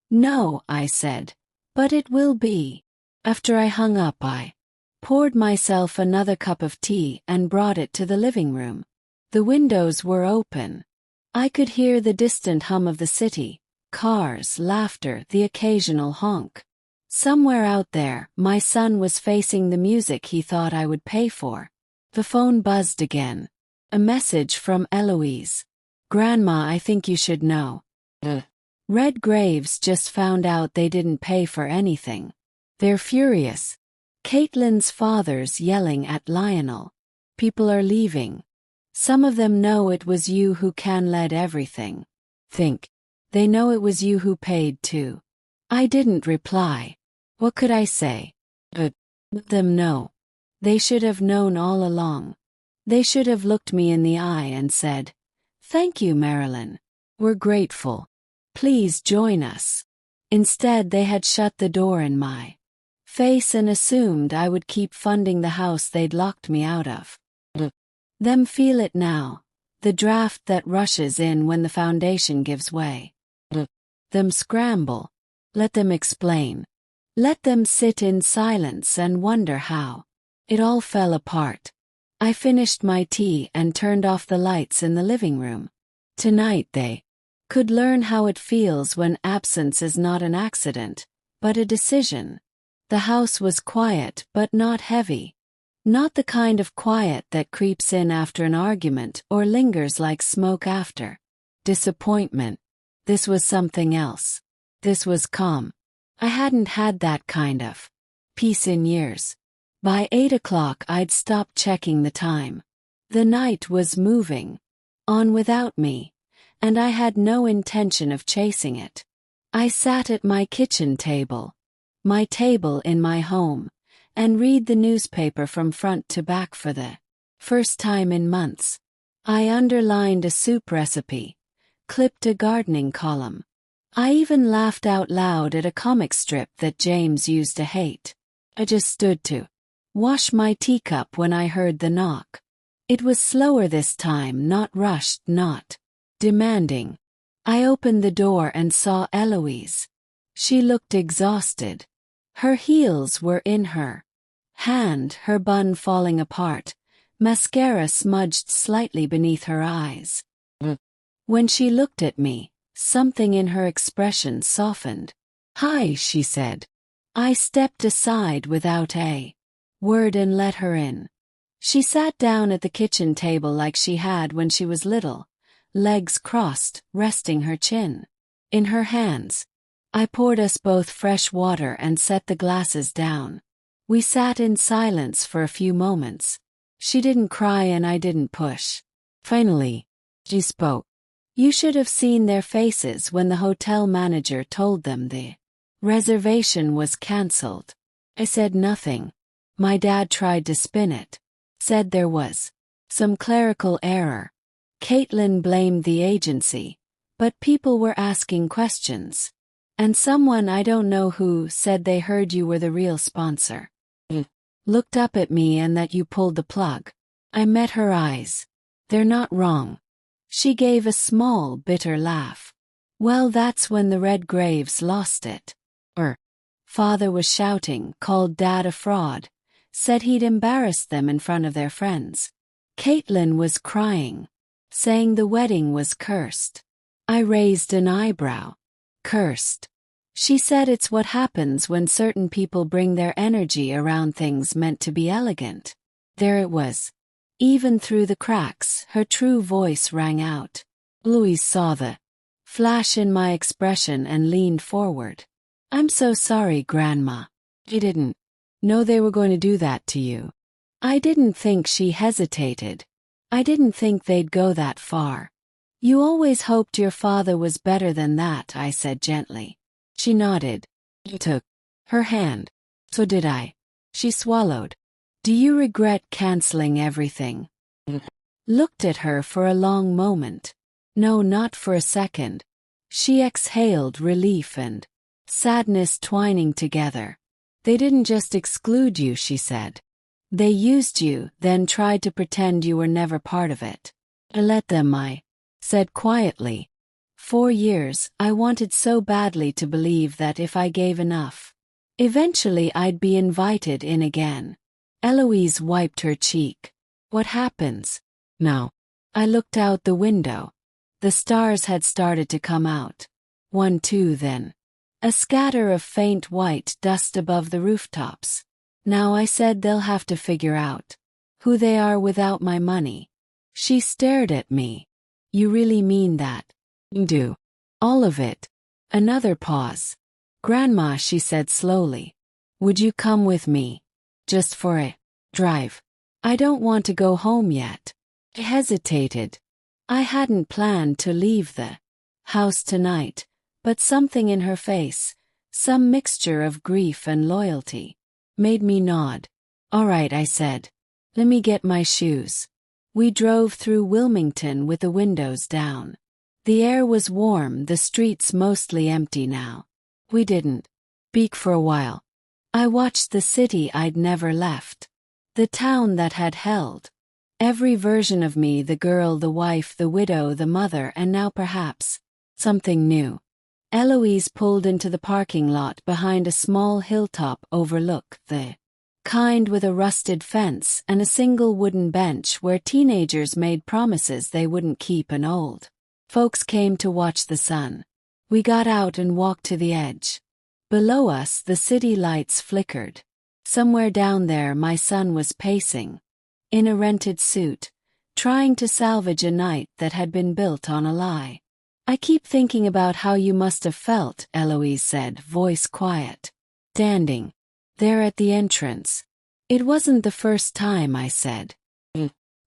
No, I said, but it will be. After I hung up, I poured myself another cup of tea and brought it to the living room. The windows were open. I could hear the distant hum of the city, cars, laughter, the occasional honk. Somewhere out there, my son was facing the music he thought I would pay for. The phone buzzed again. A message from Eloise. Grandma, I think you should know. Red Graves just found out they didn't pay for anything. They're furious. Caitlin's father's yelling at Lionel. People are leaving. Some of them know it was you who can-led everything. Think. They know it was you who paid too. I didn't reply. What could I say? Let them know. They should have known all along. They should have looked me in the eye and said, "Thank you, Marilyn. We're grateful. Please join us." Instead, they had shut the door in my face and assumed I would keep funding the house they'd locked me out of. Them feel it now, the draft that rushes in when the foundation gives way. Them scramble. Let them explain. Let them sit in silence and wonder how it all fell apart. I finished my tea and turned off the lights in the living room. Tonight they could learn how it feels when absence is not an accident, but a decision. The house was quiet but not heavy. Not the kind of quiet that creeps in after an argument or lingers like smoke after disappointment. This was something else. This was calm. I hadn't had that kind of peace in years. By 8 o'clock I'd stopped checking the time. The night was moving on without me, and I had no intention of chasing it. I sat at my kitchen table, my table in my home, and read the newspaper from front to back for the first time in months. I underlined a soup recipe, clipped a gardening column. I even laughed out loud at a comic strip that James used to hate. I just stood to wash my teacup when I heard the knock. It was slower this time, not rushed, not demanding. I opened the door and saw Eloise. She looked exhausted. Her heels were in her hand, her bun falling apart, mascara smudged slightly beneath her eyes. When she looked at me, something in her expression softened. "Hi," she said. I stepped aside without a word and let her in. She sat down at the kitchen table like she had when she was little, legs crossed, resting her chin in her hands. I poured us both fresh water and set the glasses down. We sat in silence for a few moments. She didn't cry and I didn't push. Finally, she spoke. "You should have seen their faces when the hotel manager told them the reservation was cancelled." I said nothing. My dad tried to spin it. Said there was some clerical error. Caitlin blamed the agency, but people were asking questions. And someone, I don't know who, said they heard you were the real sponsor. Looked up at me and that you pulled the plug. I met her eyes. "They're not wrong." She gave a small, bitter laugh. "Well, that's when the Red Graves lost it." Father was shouting, called Dad a fraud, said he'd embarrassed them in front of their friends. Caitlin was crying, saying the wedding was cursed. I raised an eyebrow. "Cursed?" She said it's what happens when certain people bring their energy around things meant to be elegant. There it was. Even through the cracks, her true voice rang out. Louise saw the flash in my expression and leaned forward. "I'm so sorry, Grandma. I didn't know they were going to do that to you." I didn't think she hesitated. I didn't think they'd go that far. "You always hoped your father was better than that," I said gently. She nodded. I took her hand. "So did I." She swallowed. "Do you regret canceling everything?" Looked at her for a long moment. No, not for a second. She exhaled relief and sadness twining together. "They didn't just exclude you," she said. "They used you, then tried to pretend you were never part of it." "I let them," I said quietly. 4 years, I wanted so badly to believe that if I gave enough, eventually I'd be invited in again. Eloise wiped her cheek. "What happens now?" I looked out the window. The stars had started to come out. 1, 2, then a scatter of faint white dust above the rooftops. "Now," I said, "they'll have to figure out who they are without my money." She stared at me. "You really mean that?" "Do. All of it." Another pause. "Grandma," she said slowly, "would you come with me? Just for a drive? I don't want to go home yet." I hesitated. I hadn't planned to leave the house tonight, but something in her face, some mixture of grief and loyalty, made me nod. "All right," I said. "Let me get my shoes." We drove through Wilmington with the windows down. The air was warm, the streets mostly empty now. We didn't speak for a while. I watched the city I'd never left. The town that had held every version of me, the girl, the wife, the widow, the mother, and now perhaps something new. Eloise pulled into the parking lot behind a small hilltop overlook, the kind with a rusted fence and a single wooden bench where teenagers made promises they wouldn't keep and old folks came to watch the sun. We got out and walked to the edge. Below us, the city lights flickered. Somewhere down there, my son was pacing, in a rented suit, trying to salvage a night that had been built on a lie. "I keep thinking about how you must have felt," Eloise said, voice quiet. Standing there at the entrance. "It wasn't the first time," I said.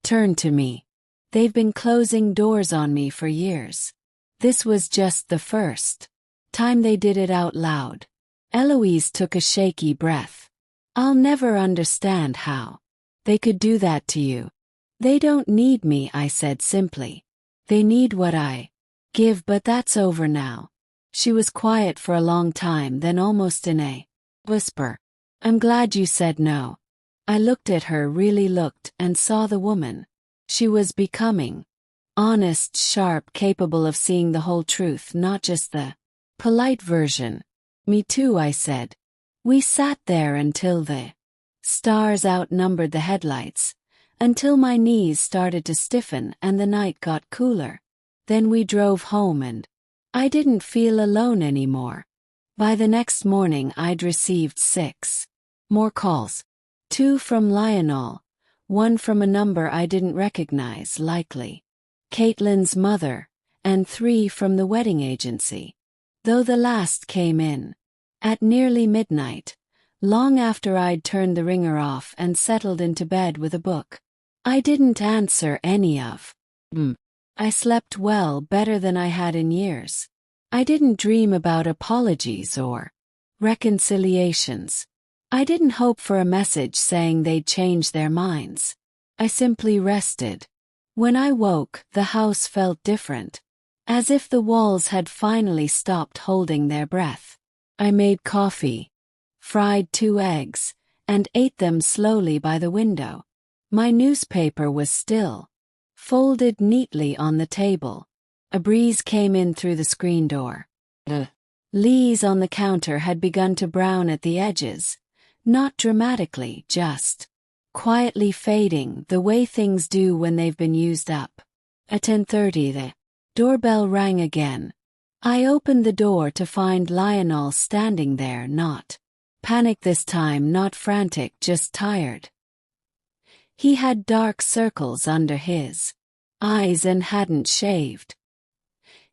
Turned to me. "They've been closing doors on me for years. This was just the first time they did it out loud." Eloise took a shaky breath. "I'll never understand how they could do that to you." "They don't need me," I said simply. "They need what I give, but that's over now." She was quiet for a long time, then almost in a whisper. "I'm glad you said no." I looked at her, really looked, and saw the woman She was becoming honest, sharp, capable of seeing the whole truth, not just the polite version. Me too, I said. We sat there until the stars outnumbered the headlights, until my knees started to stiffen and the night got cooler. Then we drove home and I didn't feel alone anymore. By the next morning I'd received 6 more calls. 2 from Lionel, 1 from a number I didn't recognize, likely Caitlin's mother, and 3 from the wedding agency. Though the last came in at nearly midnight, long after I'd turned the ringer off and settled into bed with a book. I didn't answer any of them. I slept well, better than I had in years. I didn't dream about apologies or reconciliations. I didn't hope for a message saying they'd change their minds. I simply rested. When I woke, the house felt different, as if the walls had finally stopped holding their breath. I made coffee, fried 2 eggs, and ate them slowly by the window. My newspaper was still folded neatly on the table. A breeze came in through the screen door. The leaves on the counter had begun to brown at the edges, not dramatically, just quietly fading, the way things do when they've been used up. At 10:30 the doorbell rang again. I opened the door to find Lionel standing there, not panicked this time, not frantic, just tired. He had dark circles under his eyes and hadn't shaved.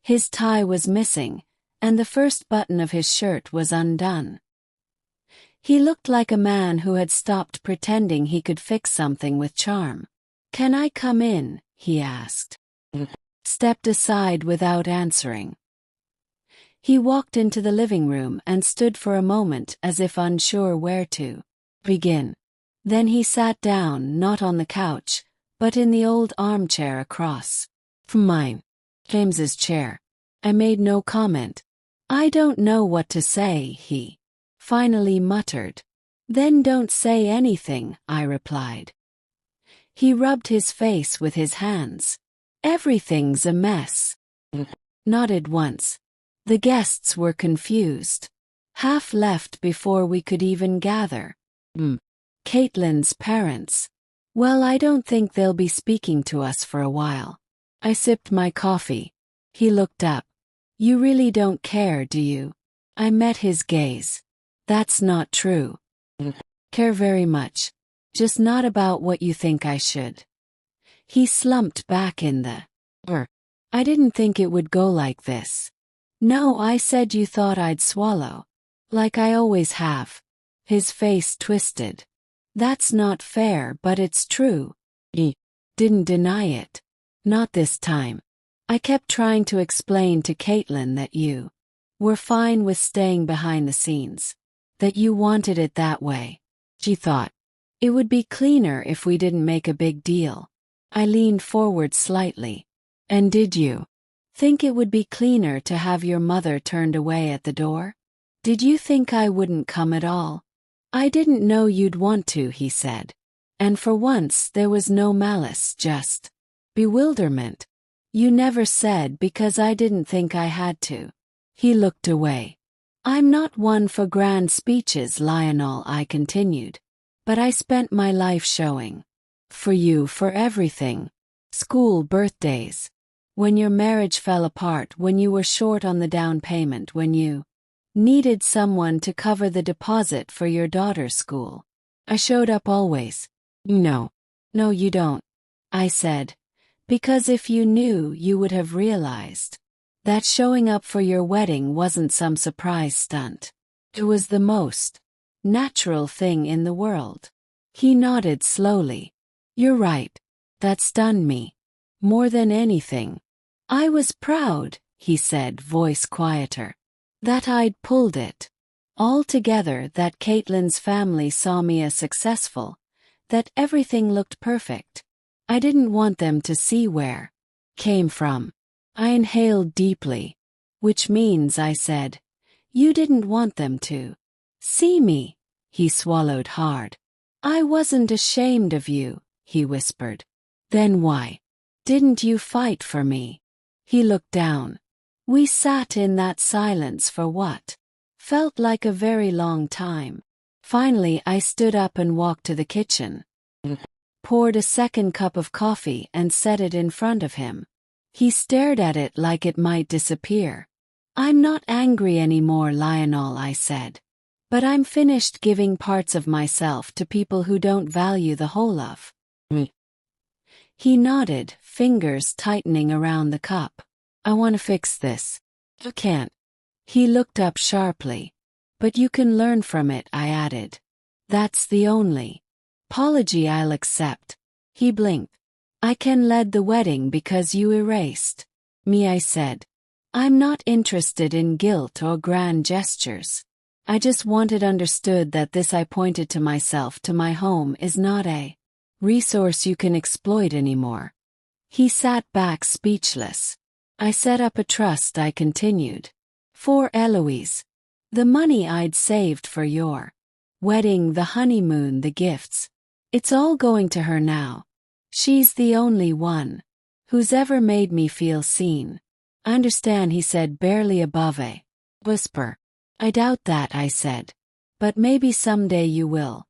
His tie was missing, and the first button of his shirt was undone. He looked like a man who had stopped pretending he could fix something with charm. "Can I come in?" he asked. Stepped aside without answering. He walked into the living room and stood for a moment as if unsure where to begin. Then he sat down, not on the couch, but in the old armchair across from mine, James's chair. I made no comment. "I don't know what to say," he finally muttered. "Then don't say anything," I replied. He rubbed his face with his hands. "Everything's a mess." Nodded once. The guests were confused. Half left before we could even gather. Caitlin's parents. "Well, I don't think they'll be speaking to us for a while." I sipped my coffee. He looked up. "You really don't care, do you?" I met his gaze. "That's not true." "Care very much. Just not about what you think I should." He slumped back in the I didn't think it would go like this." "No, I said you thought I'd swallow. Like I always have." His face twisted. "That's not fair, but it's true." He didn't deny it. "Not this time. I kept trying to explain to Caitlin that you were fine with staying behind the scenes. That you wanted it that way." She thought it would be cleaner if we didn't make a big deal. I leaned forward slightly. "And did you think it would be cleaner to have your mother turned away at the door? Did you think I wouldn't come at all?" "I didn't know you'd want to," he said. And for once there was no malice, just bewilderment. "You never said because I didn't think I had to." He looked away. "I'm not one for grand speeches, Lionel," I continued. "But I spent my life showing for you for everything. School, birthdays. When your marriage fell apart, when you were short on the down payment, when you needed someone to cover the deposit for your daughter's school. I showed up always." "No. No, you don't," I said. "Because if you knew, you would have realized that showing up for your wedding wasn't some surprise stunt. It was the most natural thing in the world." He nodded slowly. "You're right. That stunned me. More than anything. I was proud," he said, voice quieter, "that I'd pulled it all together, that Caitlin's family saw me as successful, that everything looked perfect. I didn't want them to see where came from." I inhaled deeply. "Which means," I said, "you didn't want them to see me." He swallowed hard. "I wasn't ashamed of you," he whispered. Then why didn't you fight for me? He looked down. We sat in that silence for what felt like a very long time. Finally, I stood up and walked to the kitchen, poured a second cup of coffee and set it in front of him. He stared at it like it might disappear. I'm not angry anymore, Lionel, I said. But I'm finished giving parts of myself to people who don't value the whole of me. He nodded, fingers tightening around the cup. I want to fix this. You can't. He looked up sharply. But you can learn from it, I added. That's the only apology I'll accept. He blinked. I can lead the wedding because you erased me, I said. I'm not interested in guilt or grand gestures. I just wanted understood that this I pointed to myself to my home is not a resource you can exploit anymore. He sat back speechless. I set up a trust, I continued. For Eloise. The money I'd saved for your wedding, the honeymoon, the gifts. It's all going to her now. She's the only one who's ever made me feel seen. I understand, he said, barely above a whisper. I doubt that, I said. But maybe someday you will.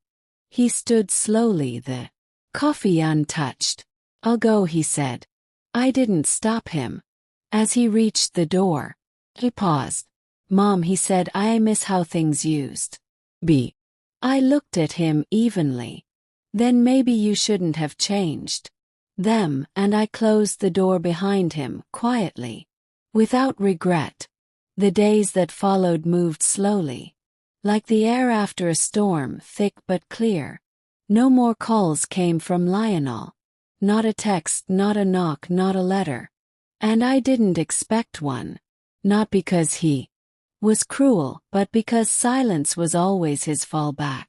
He stood slowly, the coffee untouched. I'll go, he said. I didn't stop him. As he reached the door, he paused. Mom, he said, I miss how things used to be. I looked at him evenly. Then maybe you shouldn't have changed them, and I closed the door behind him, quietly. Without regret. The days that followed moved slowly. Like the air after a storm, thick but clear. No more calls came from Lionel. Not a text, not a knock, not a letter. And I didn't expect one. Not because he was cruel, but because silence was always his fallback.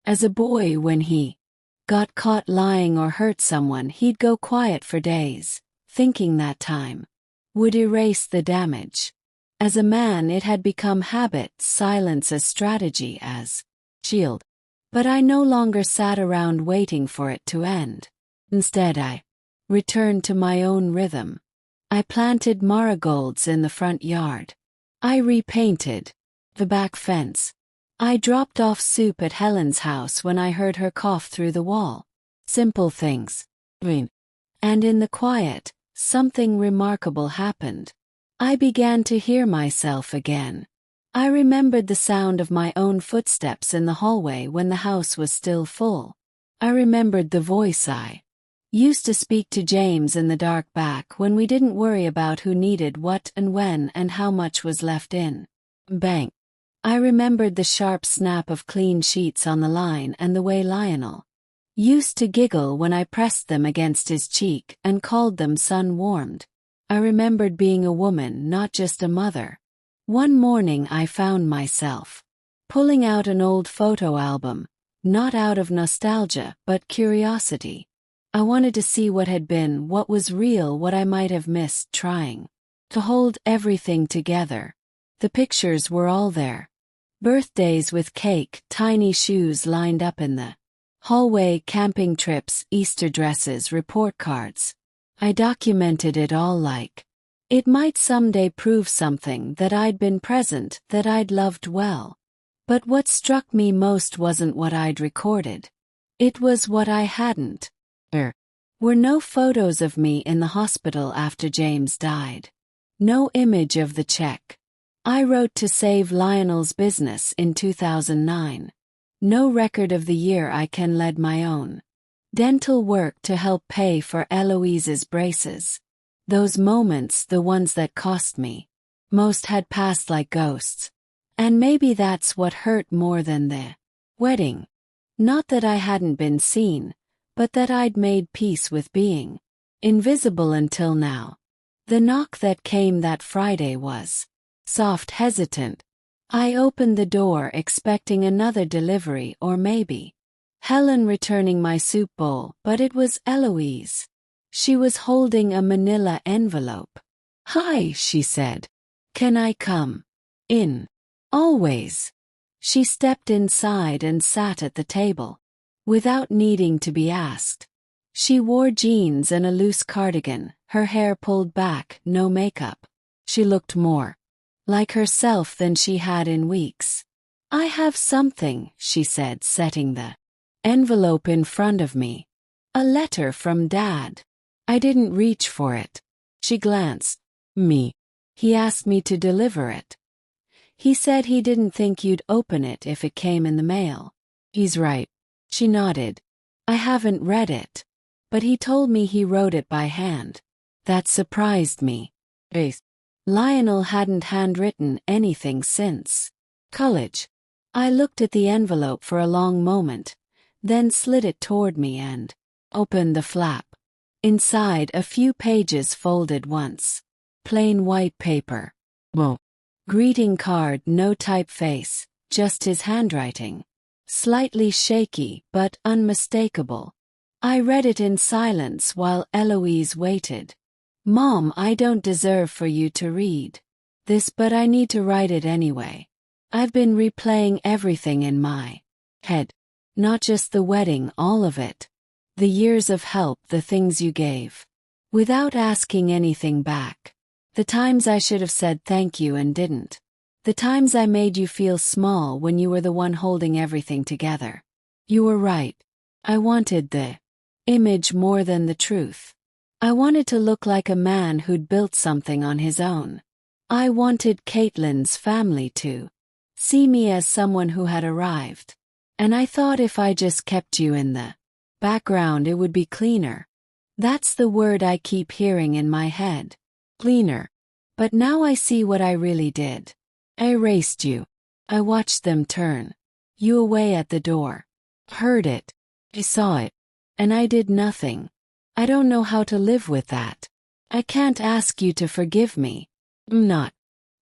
As a boy, when he got caught lying or hurt someone, he'd go quiet for days, thinking that time would erase the damage. As a man, it had become habit, silence as strategy, as shield. But I no longer sat around waiting for it to end. Instead, I returned to my own rhythm. I planted marigolds in the front yard. I repainted the back fence. I dropped off soup at Helen's house when I heard her cough through the wall. Simple things. And in the quiet, something remarkable happened. I began to hear myself again. I remembered the sound of my own footsteps in the hallway when the house was still full. I remembered the voice I used to speak to James in the dark back when we didn't worry about who needed what and when and how much was left in bank. I remembered the sharp snap of clean sheets on the line and the way Lionel used to giggle when I pressed them against his cheek and called them sun-warmed. I remembered being a woman, not just a mother. One morning I found myself pulling out an old photo album, not out of nostalgia but curiosity. I wanted to see what had been, what was real, what I might have missed trying to hold everything together. The pictures were all there. Birthdays with cake, tiny shoes lined up in the hallway, camping trips, Easter dresses, report cards. I documented it all like it might someday prove something, that I'd been present, that I'd loved well. But what struck me most wasn't what I'd recorded. It was what I hadn't. There were no photos of me in the hospital after James died. No image of the check I wrote to save Lionel's business in 2009. No record of the year I can led my own dental work to help pay for Eloise's braces. Those moments, the ones that cost me most, had passed like ghosts. And maybe that's what hurt more than the wedding. Not that I hadn't been seen, but that I'd made peace with being invisible until now. The knock that came that Friday was soft, hesitant. I opened the door expecting another delivery or maybe Helen returning my soup bowl, but it was Eloise. She was holding a manila envelope. "Hi," she said. "Can I come in?" "Always." She stepped inside and sat at the table. Without needing to be asked, She wore jeans and a loose cardigan, her hair pulled back, no makeup. She looked more like herself than she had in weeks. "I have something," she said, setting the envelope in front of me. "A letter from Dad." I didn't reach for it. She glanced. "Me. He asked me to deliver it. He said he didn't think you'd open it if it came in the mail." "He's right." She nodded. "I haven't read it. But he told me he wrote it by hand." That surprised me. Lionel hadn't handwritten anything since college. I looked at the envelope for a long moment, then slid it toward me and opened the flap. Inside, a few pages folded once. Plain white paper. Whoa. Greeting card, no typeface, just his handwriting. Slightly shaky, but unmistakable. I read it in silence while Eloise waited. "Mom, I don't deserve for you to read this, but I need to write it anyway. I've been replaying everything in my head. Not just the wedding, all of it. The years of help, the things you gave. Without asking anything back. The times I should have said thank you and didn't. The times I made you feel small when you were the one holding everything together. You were right. I wanted the image more than the truth. I wanted to look like a man who'd built something on his own. I wanted Caitlin's family to see me as someone who had arrived. And I thought if I just kept you in the background it would be cleaner. That's the word I keep hearing in my head. Cleaner. But now I see what I really did. I erased you. I watched them turn you away at the door. Heard it. I saw it. And I did nothing. I don't know how to live with that. I can't ask you to forgive me. I'm not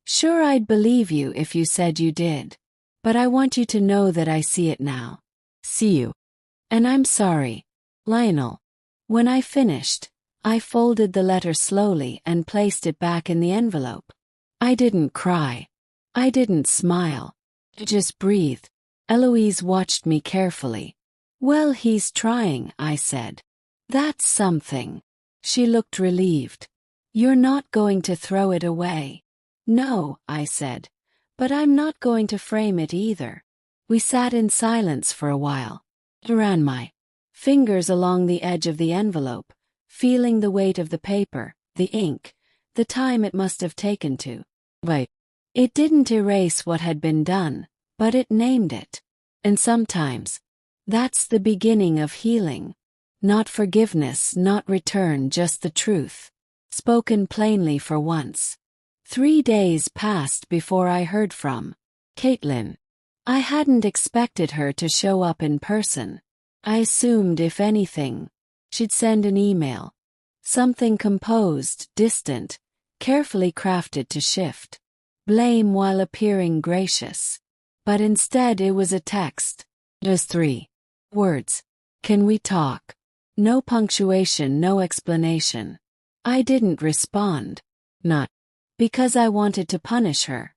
sure I'd believe you if you said you did. But I want you to know that I see it now. See you. And I'm sorry. Lionel." When I finished, I folded the letter slowly and placed it back in the envelope. I didn't cry. I didn't smile. I just breathed. Eloise watched me carefully. "Well, he's trying," I said. "That's something." She looked relieved. "You're not going to throw it away." "No," I said. "But I'm not going to frame it either." We sat in silence for a while. I ran my fingers along the edge of the envelope, feeling the weight of the paper, the ink, the time it must have taken to wait. It didn't erase what had been done, but it named it. And sometimes, that's the beginning of healing. Not forgiveness, not return, just the truth. Spoken plainly for once. 3 days passed before I heard from Caitlin. I hadn't expected her to show up in person. I assumed, if anything, she'd send an email. Something composed, distant, carefully crafted to shift blame while appearing gracious. But instead it was a text. Just 3 words. "Can we talk?" No punctuation, no explanation. I didn't respond. Not because I wanted to punish her,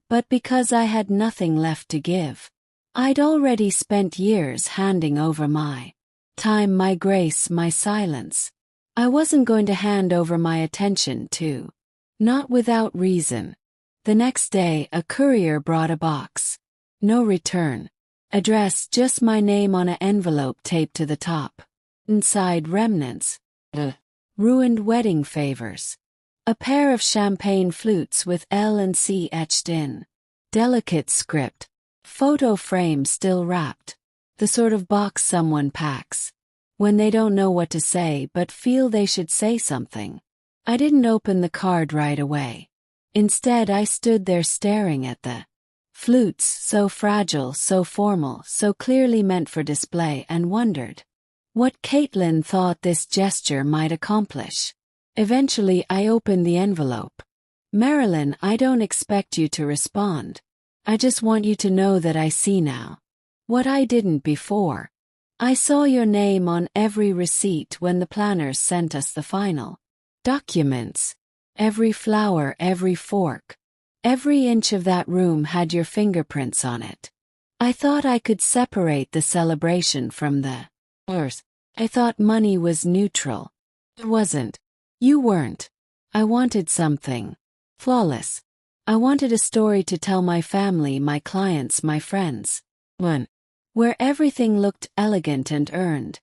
but because I had nothing left to give. I'd already spent years handing over my time, my grace, my silence. I wasn't going to hand over my attention to. Not without reason. The next day, a courier brought a box. No return address, just my name on an envelope taped to the top. Inside, remnants. Ruined wedding favors. A pair of champagne flutes with L and C etched in. Delicate script. Photo frame still wrapped. The sort of box someone packs when they don't know what to say but feel they should say something. I didn't open the card right away. Instead, I stood there staring at the flutes, so fragile, so formal, so clearly meant for display, and wondered what Caitlin thought this gesture might accomplish. Eventually, I opened the envelope. "Marilyn, I don't expect you to respond. I just want you to know that I see now what I didn't before. I saw your name on every receipt when the planners sent us the final documents. Every flower, every fork, every inch of that room had your fingerprints on it. I thought I could separate the celebration from the earth. I thought money was neutral. It wasn't. You weren't. I wanted something flawless. I wanted a story to tell my family, my clients, my friends. One where everything looked elegant and earned.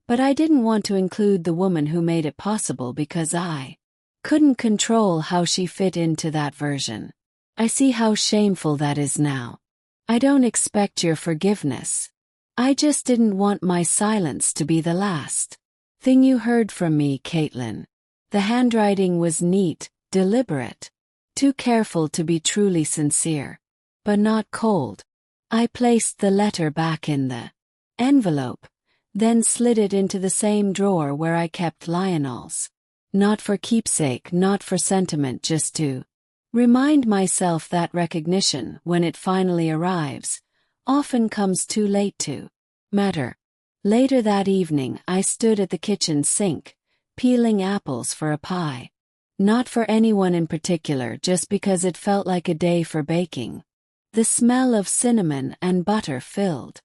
But I didn't want to include the woman who made it possible because I couldn't control how she fit into that version. I see how shameful that is now. I don't expect your forgiveness. I just didn't want my silence to be the last thing you heard from me, Caitlin. The handwriting was neat, deliberate, too careful to be truly sincere, but not cold. I placed the letter back in the envelope, then slid it into the same drawer where I kept Lionel's. Not for keepsake, not for sentiment, just to remind myself that recognition, when it finally arrives, often comes too late to matter. Later that evening, I stood at the kitchen sink, peeling apples for a pie. Not for anyone in particular, just because it felt like a day for baking. The smell of cinnamon and butter filled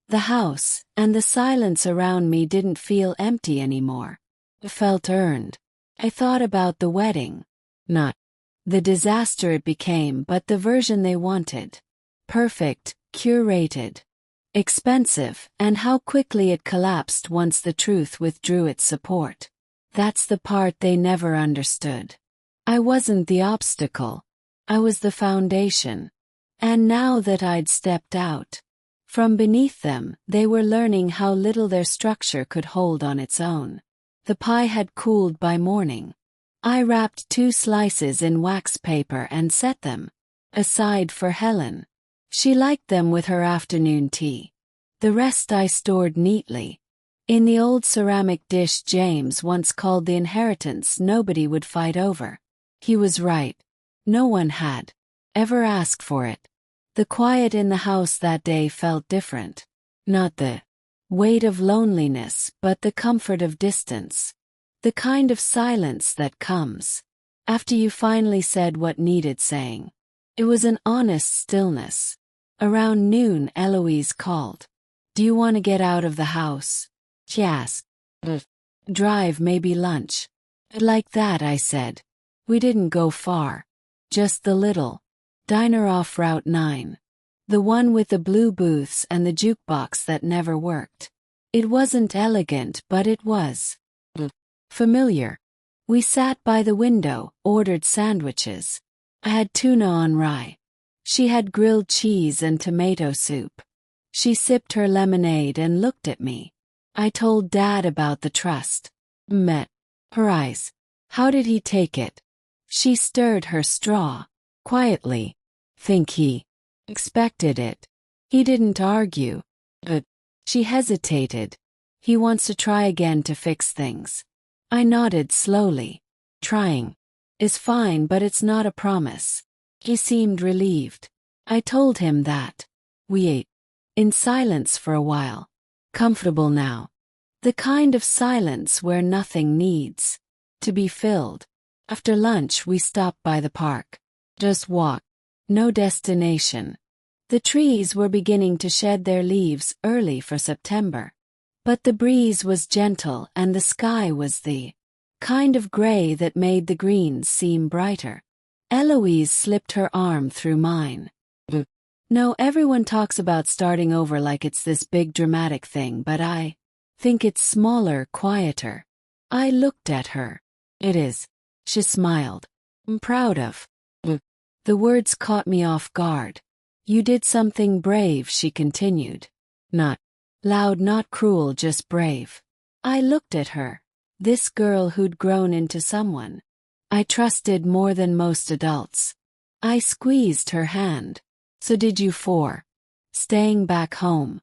the house, and the silence around me didn't feel empty anymore. It felt earned. I thought about the wedding. Not the disaster it became, but the version they wanted. Perfect, curated, expensive, and how quickly it collapsed once the truth withdrew its support. That's the part they never understood. I wasn't the obstacle. I was the foundation. And now that I'd stepped out from beneath them, they were learning how little their structure could hold on its own. The pie had cooled by morning. I wrapped 2 slices in wax paper and set them aside for Helen. She liked them with her afternoon tea. The rest I stored neatly in the old ceramic dish James once called the inheritance nobody would fight over. He was right. No one had ever asked for it. The quiet in the house that day felt different. Not the weight of loneliness, but the comfort of distance. The kind of silence that comes after you finally said what needed saying. It was an honest stillness. Around noon, Eloise called. "Do you want to get out of the house?" she asked. "Drive, maybe lunch." "Like that," I said. We didn't go far. Just the little diner off Route 9. The one with the blue booths and the jukebox that never worked. It wasn't elegant, but it was familiar. We sat by the window, ordered sandwiches. I had tuna on rye. She had grilled cheese and tomato soup. She sipped her lemonade and looked at me. I told Dad about the trust. Met her eyes. How did he take it? She stirred her straw quietly. Think he expected it. He didn't argue. But she hesitated. He wants to try again to fix things. I nodded slowly. Trying is fine, but it's not a promise. He seemed relieved. I told him that. We ate in silence for a while. Comfortable now. The kind of silence where nothing needs to be filled. After lunch, we stopped by the park. Just walk. No destination. The trees were beginning to shed their leaves early for September. But the breeze was gentle and the sky was the kind of gray that made the greens seem brighter. Eloise slipped her arm through mine. No, everyone talks about starting over like it's this big dramatic thing, but I think it's smaller, quieter. I looked at her. It is. She smiled. I'm proud of. The words caught me off guard. You did something brave, she continued. Not loud, not cruel, just brave. I looked at her. This girl who'd grown into someone I trusted more than most adults. I squeezed her hand. So did you for staying back home?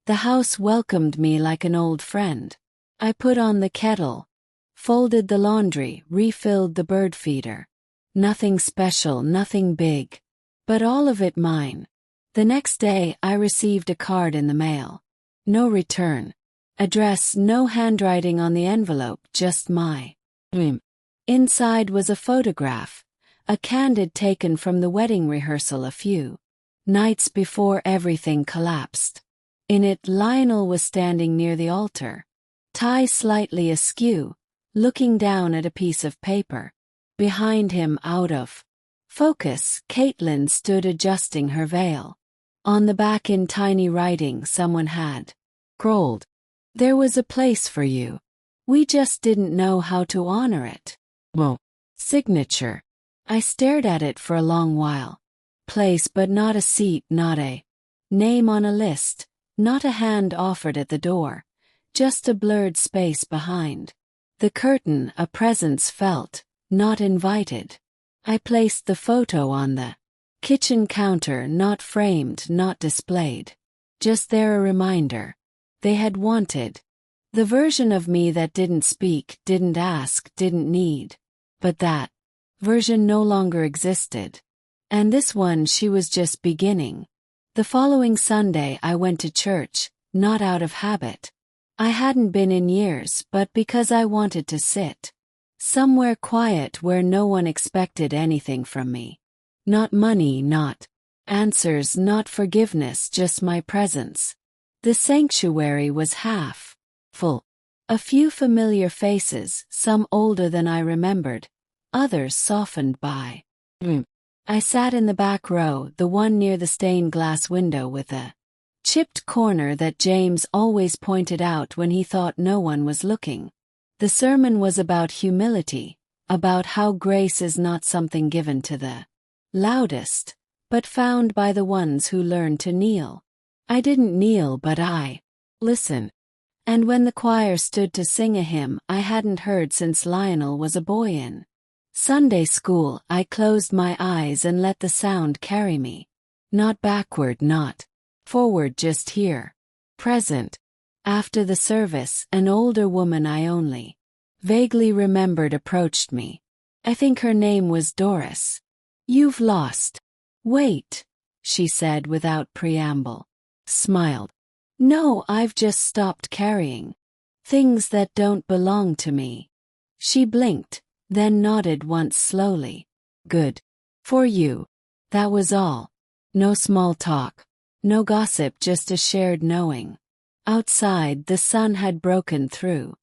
The house welcomed me like an old friend. I put on the kettle, folded the laundry, refilled the bird feeder. Nothing special, nothing big, but all of it mine. The next day I received a card in the mail. No return address, no handwriting on the envelope, just my name. Inside was a photograph, a candid taken from the wedding rehearsal a few nights before everything collapsed. In it, Lionel was standing near the altar. tie slightly askew, looking down at a piece of paper. Behind him, out of focus, Caitlin stood adjusting her veil. On the back in tiny writing someone had scrawled, "There was a place for you. We just didn't know how to honor it." Whoa. Signature. I stared at it for a long while. Place, but not a seat, not a name on a list, not a hand offered at the door, just a blurred space behind the curtain, a presence felt, not invited. I placed the photo on the kitchen counter, not framed, not displayed. Just there, a reminder. They had wanted the version of me that didn't speak, didn't ask, didn't need. But that version no longer existed. And this one, she was just beginning. The following Sunday I went to church, not out of habit. I hadn't been in years, but because I wanted to sit somewhere quiet where no one expected anything from me. Not money, not answers, not forgiveness, just my presence. The sanctuary was half full. A few familiar faces, some older than I remembered, others softened by. I sat in the back row, the one near the stained glass window with a chipped corner that James always pointed out when he thought no one was looking. The sermon was about humility, about how grace is not something given to the loudest, but found by the ones who learn to kneel. I didn't kneel, but I listened. And when the choir stood to sing a hymn I hadn't heard since Lionel was a boy in Sunday school, I closed my eyes and let the sound carry me. Not backward, not forward, just here. Present. After the service, an older woman I only vaguely remembered approached me. I think her name was Doris. "You've lost weight," she said without preamble. Smiled. "No, I've just stopped carrying things that don't belong to me." She blinked, then nodded once slowly. "Good. For you." That was all. No small talk. No gossip, just a shared knowing. Outside, the sun had broken through.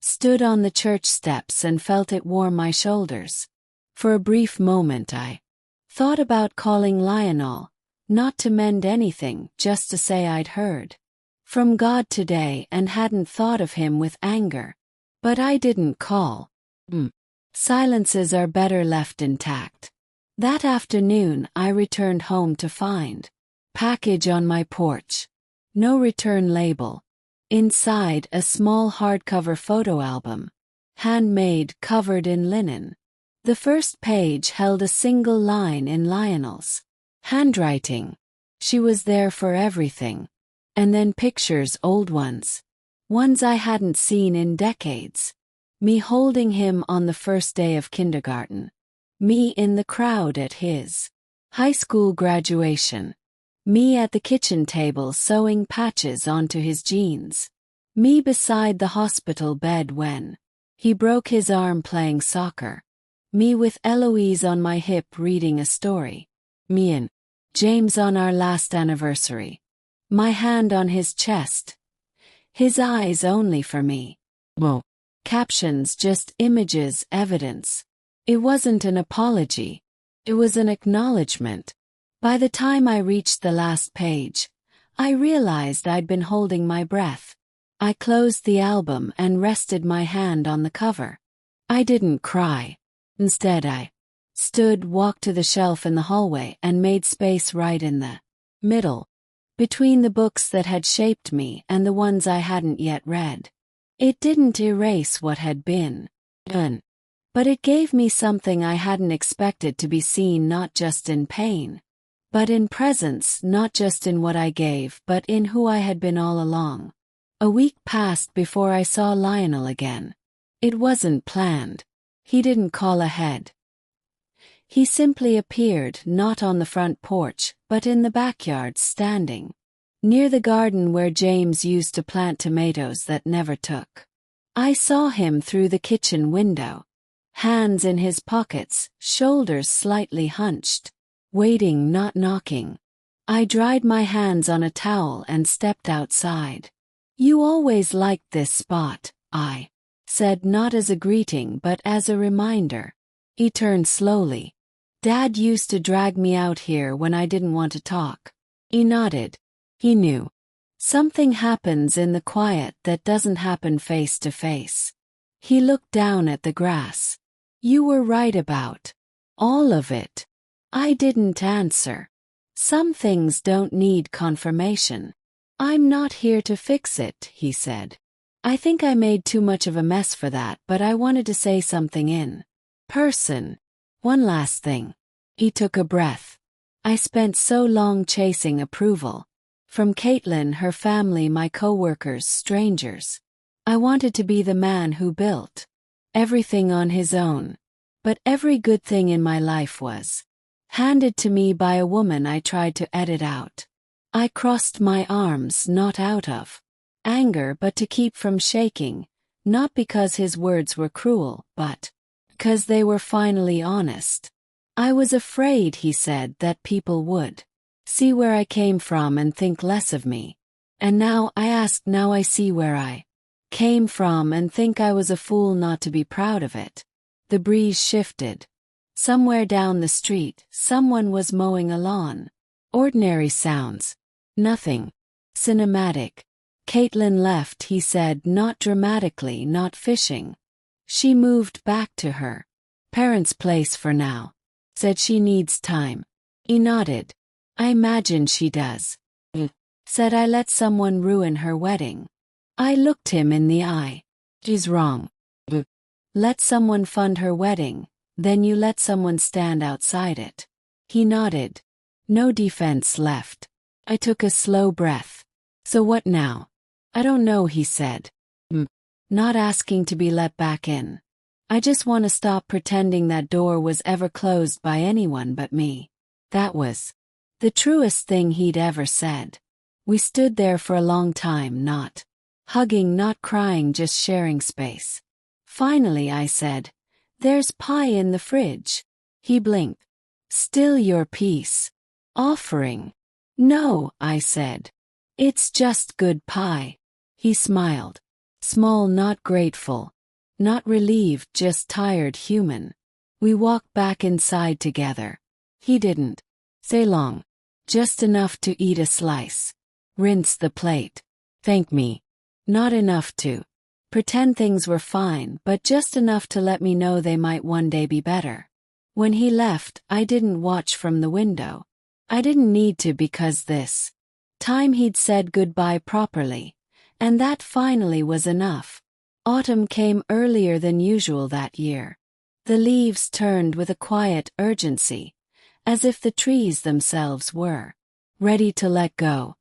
Stood on the church steps and felt it warm my shoulders. For a brief moment I thought about calling Lionel, not to mend anything, just to say I'd heard from God today and hadn't thought of him with anger. But I didn't call. Silences are better left intact. That afternoon I returned home to find package on my porch. No return label. Inside, a small hardcover photo album. Handmade, covered in linen. The first page held a single line in Lionel's handwriting. She was there for everything. And then pictures, old ones. Ones I hadn't seen in decades. Me holding him on the first day of kindergarten. Me in the crowd at his high school graduation. Me at the kitchen table sewing patches onto his jeans. Me beside the hospital bed when he broke his arm playing soccer. Me with Eloise on my hip reading a story. Me and James on our last anniversary. My hand on his chest. His eyes only for me. Whoa. Captions, just images, evidence. It wasn't an apology. It was an acknowledgement. By the time I reached the last page, I realized I'd been holding my breath. I closed the album and rested my hand on the cover. I didn't cry. Instead, I stood, walked to the shelf in the hallway, and made space right in the middle, between the books that had shaped me and the ones I hadn't yet read. It didn't erase what had been done, but it gave me something I hadn't expected to be seen, not just in pain, but in presence, not just in what I gave, but in who I had been all along. A week passed before I saw Lionel again. It wasn't planned. He didn't call ahead. He simply appeared, not on the front porch, but in the backyard, standing near the garden where James used to plant tomatoes that never took. I saw him through the kitchen window. Hands in his pockets, shoulders slightly hunched. Waiting, not knocking. I dried my hands on a towel and stepped outside. You always liked this spot, I said, not as a greeting but as a reminder. He turned slowly. Dad used to drag me out here when I didn't want to talk. He nodded. He knew. Something happens in the quiet that doesn't happen face to face. He looked down at the grass. You were right about all of it. I didn't answer. Some things don't need confirmation. I'm not here to fix it, he said. I think I made too much of a mess for that, but I wanted to say something in person. One last thing. He took a breath. I spent so long chasing approval. From Caitlin, her family, my coworkers, strangers. I wanted to be the man who built everything on his own. But every good thing in my life was handed to me by a woman I tried to edit out. I crossed my arms not out of anger but to keep from shaking, not because his words were cruel, but because they were finally honest. I was afraid, he said, that people would see where I came from and think less of me. And now I see where I came from and think I was a fool not to be proud of it. The breeze shifted. Somewhere down the street, someone was mowing a lawn. Ordinary sounds. Nothing cinematic. Caitlin left, he said, not dramatically, not fishing. She moved back to her parents' place for now. Said she needs time. He nodded. I imagine she does. Said I let someone ruin her wedding. I looked him in the eye. She's wrong. Let someone fund her wedding, then you let someone stand outside it. He nodded. No defense left. I took a slow breath. So what now? I don't know, he said. Not asking to be let back in. I just want to stop pretending that door was ever closed by anyone but me. That was the truest thing he'd ever said. We stood there for a long time, not hugging, not crying, just sharing space. Finally I said, there's pie in the fridge. He blinked. Still your peace offering? No, I said. It's just good pie. He smiled. Small, not grateful. Not relieved, just tired, human. We walked back inside together. He didn't say long. Just enough to eat a slice. Rinse the plate. Thank me. Not enough to pretend things were fine, but just enough to let me know they might one day be better. When he left, I didn't watch from the window. I didn't need to, because this time he'd said goodbye properly, and that finally was enough. Autumn came earlier than usual that year. The leaves turned with a quiet urgency, as if the trees themselves were ready to let go.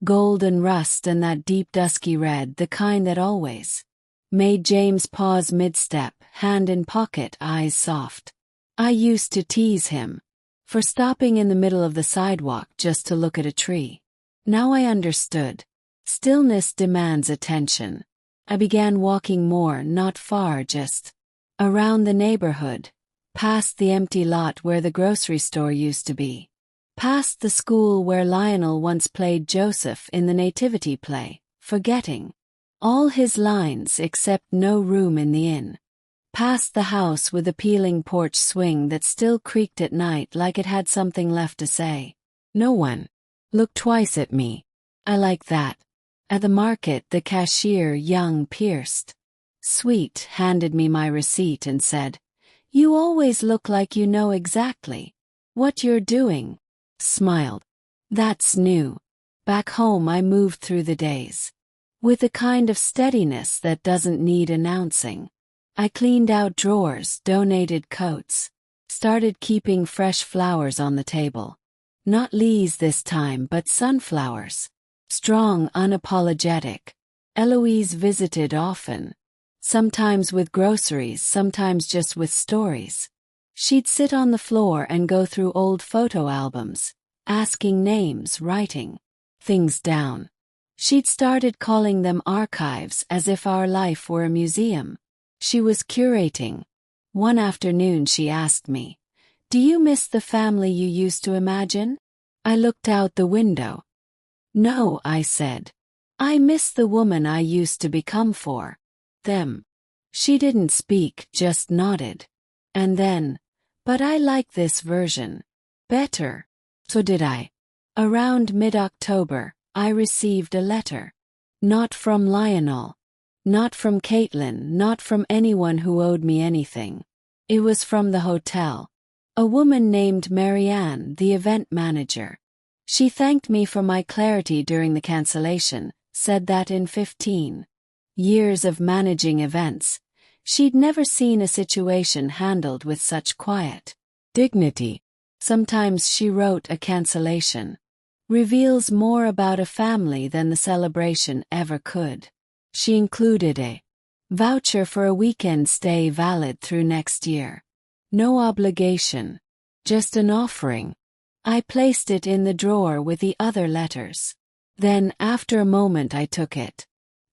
Golden rust and that deep dusky red, the kind that always made James pause mid-step, hand in pocket, eyes soft. I used to tease him for stopping in the middle of the sidewalk just to look at a tree. Now I understood. Stillness demands attention. I began walking more, not far, just around the neighborhood, past the empty lot where the grocery store used to be, past the school where Lionel once played Joseph in the nativity play, forgetting all his lines except no room in the inn, past the house with the peeling porch swing that still creaked at night like it had something left to say. No one looked twice at me. I like that. At the market, the cashier, young, pierced, sweet, handed me my receipt and said, "You always look like you know exactly what you're doing." Smiled. That's new. Back home I moved through the days with a kind of steadiness that doesn't need announcing. I cleaned out drawers, donated coats, started keeping fresh flowers on the table. Not lilies this time, but sunflowers. Strong, unapologetic. Eloise visited often. Sometimes with groceries, sometimes just with stories. She'd sit on the floor and go through old photo albums, asking names, writing things down. She'd started calling them archives, as if our life were a museum she was curating. One afternoon she asked me, "Do you miss the family you used to imagine?" I looked out the window. "No," I said. I miss the woman I used to become for them. She didn't speak, just nodded. And then, but I like this version better. So did I. Around mid-October, I received a letter. Not from Lionel. Not from Caitlin, not from anyone who owed me anything. It was from the hotel. A woman named Marianne, the event manager. She thanked me for my clarity during the cancellation, said that in 15 years of managing events, she'd never seen a situation handled with such quiet dignity. Sometimes, she wrote, a cancellation reveals more about a family than the celebration ever could. She included a voucher for a weekend stay valid through next year. No obligation, just an offering. I placed it in the drawer with the other letters. Then, after a moment, I took it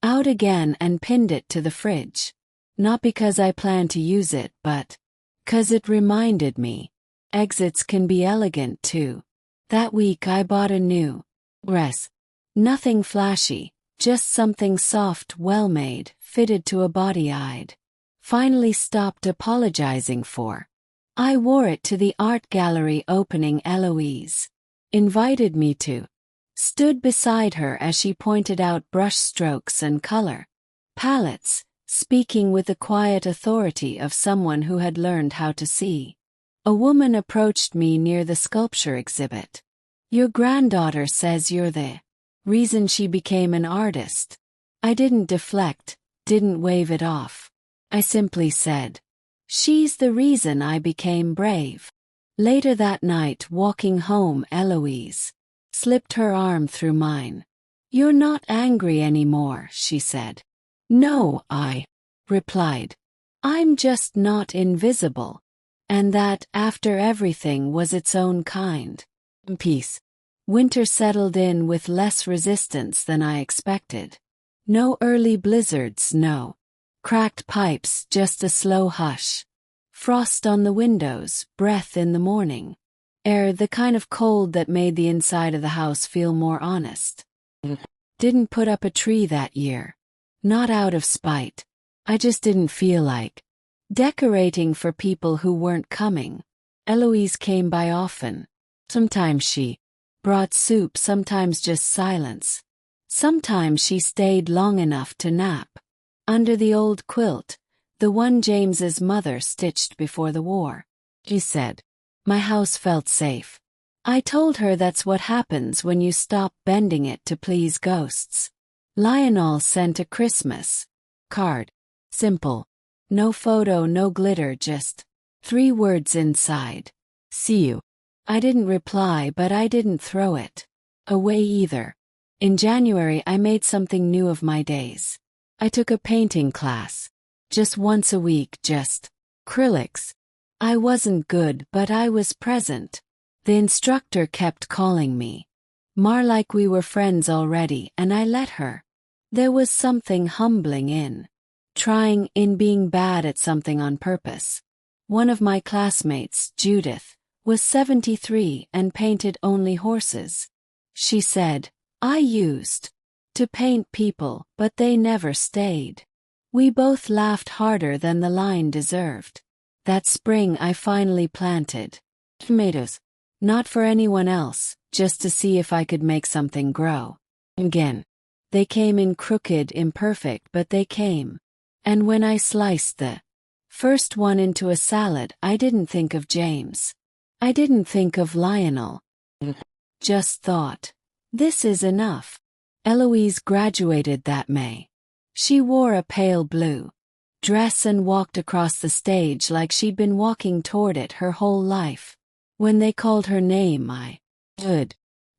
out again and pinned it to the fridge. Not because I planned to use it, but 'cause it reminded me. Exits can be elegant too. That week I bought a new dress. Nothing flashy, just something soft, well-made, fitted to a body I'd finally stopped apologizing for. I wore it to the art gallery opening Eloise invited me to. Stood beside her as she pointed out brush strokes and color palettes, speaking with the quiet authority of someone who had learned how to see. A woman approached me near the sculpture exhibit. Your granddaughter says you're the reason she became an artist. I didn't deflect, didn't wave it off. I simply said, she's the reason I became brave. Later that night, walking home, Eloise slipped her arm through mine. You're not angry anymore, she said. No, I replied. I'm just not invisible. And that, after everything, was its own kind. Peace. Winter settled in with less resistance than I expected. No early blizzards, no cracked pipes, just a slow hush. Frost on the windows, breath in the morning air, the kind of cold that made the inside of the house feel more honest. Didn't put up a tree that year. Not out of spite. I just didn't feel like decorating for people who weren't coming. Eloise came by often. Sometimes she brought soup, sometimes just silence. Sometimes she stayed long enough to nap. Under the old quilt, the one James's mother stitched before the war. She said, my house felt safe. I told her that's what happens when you stop bending it to please ghosts. Lionel sent a Christmas card. Simple. No photo, no glitter, just 3 words inside. See you. I didn't reply, but I didn't throw it away either. In January, I made something new of my days. I took a painting class. Just once a week, just acrylics. I wasn't good, but I was present. The instructor kept calling me Mar, like we were friends already, and I let her. There was something humbling in in being bad at something on purpose. One of my classmates, Judith, was 73 and painted only horses. She said, I used to paint people, but they never stayed. We both laughed harder than the line deserved. That spring I finally planted tomatoes. Not for anyone else, just to see if I could make something grow. Again. They came in crooked, imperfect, but they came. And when I sliced the first one into a salad, I didn't think of James. I didn't think of Lionel. Just thought, this is enough. Eloise graduated that May. She wore a pale blue dress and walked across the stage like she'd been walking toward it her whole life. When they called her name, I stood.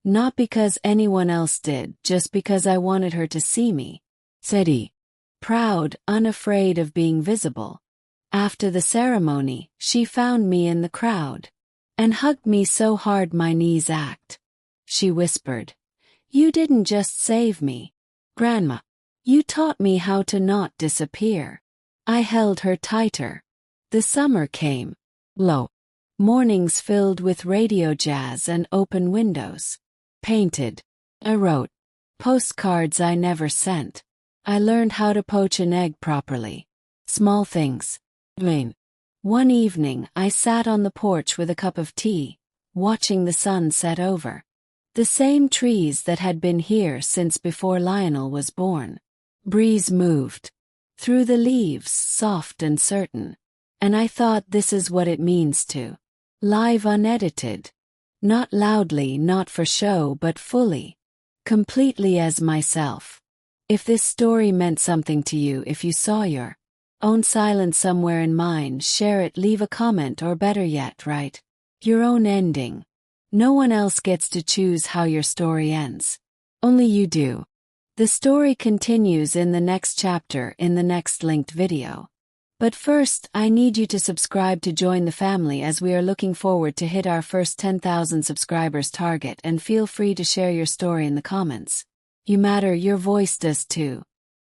Not because anyone else did, just because I wanted her to see me. Steady. Proud, unafraid of being visible. After the ceremony, she found me in the crowd and hugged me so hard my knees ached. She whispered, you didn't just save me, Grandma. You taught me how to not disappear. I held her tighter. The summer came. Low. Mornings filled with radio jazz and open windows. Painted. I wrote Postcards I never sent. I learned how to poach an egg properly. Small things. One evening, I sat on the porch with a cup of tea, watching the sun set over the same trees that had been here since before Lionel was born. Breeze moved through the leaves, soft and certain, and I thought, this is what it means to live unedited. Not loudly, not for show, but fully, completely as myself. If this story meant something to you, if you saw your own silence somewhere in mine, share it, leave a comment, or better yet, write your own ending. No one else gets to choose how your story ends. Only you do. The story continues in the next chapter in the next linked video. But first, I need you to subscribe to join the family, as we are looking forward to hit our first 10,000 subscribers target, and feel free to share your story in the comments. You matter, your voice does too.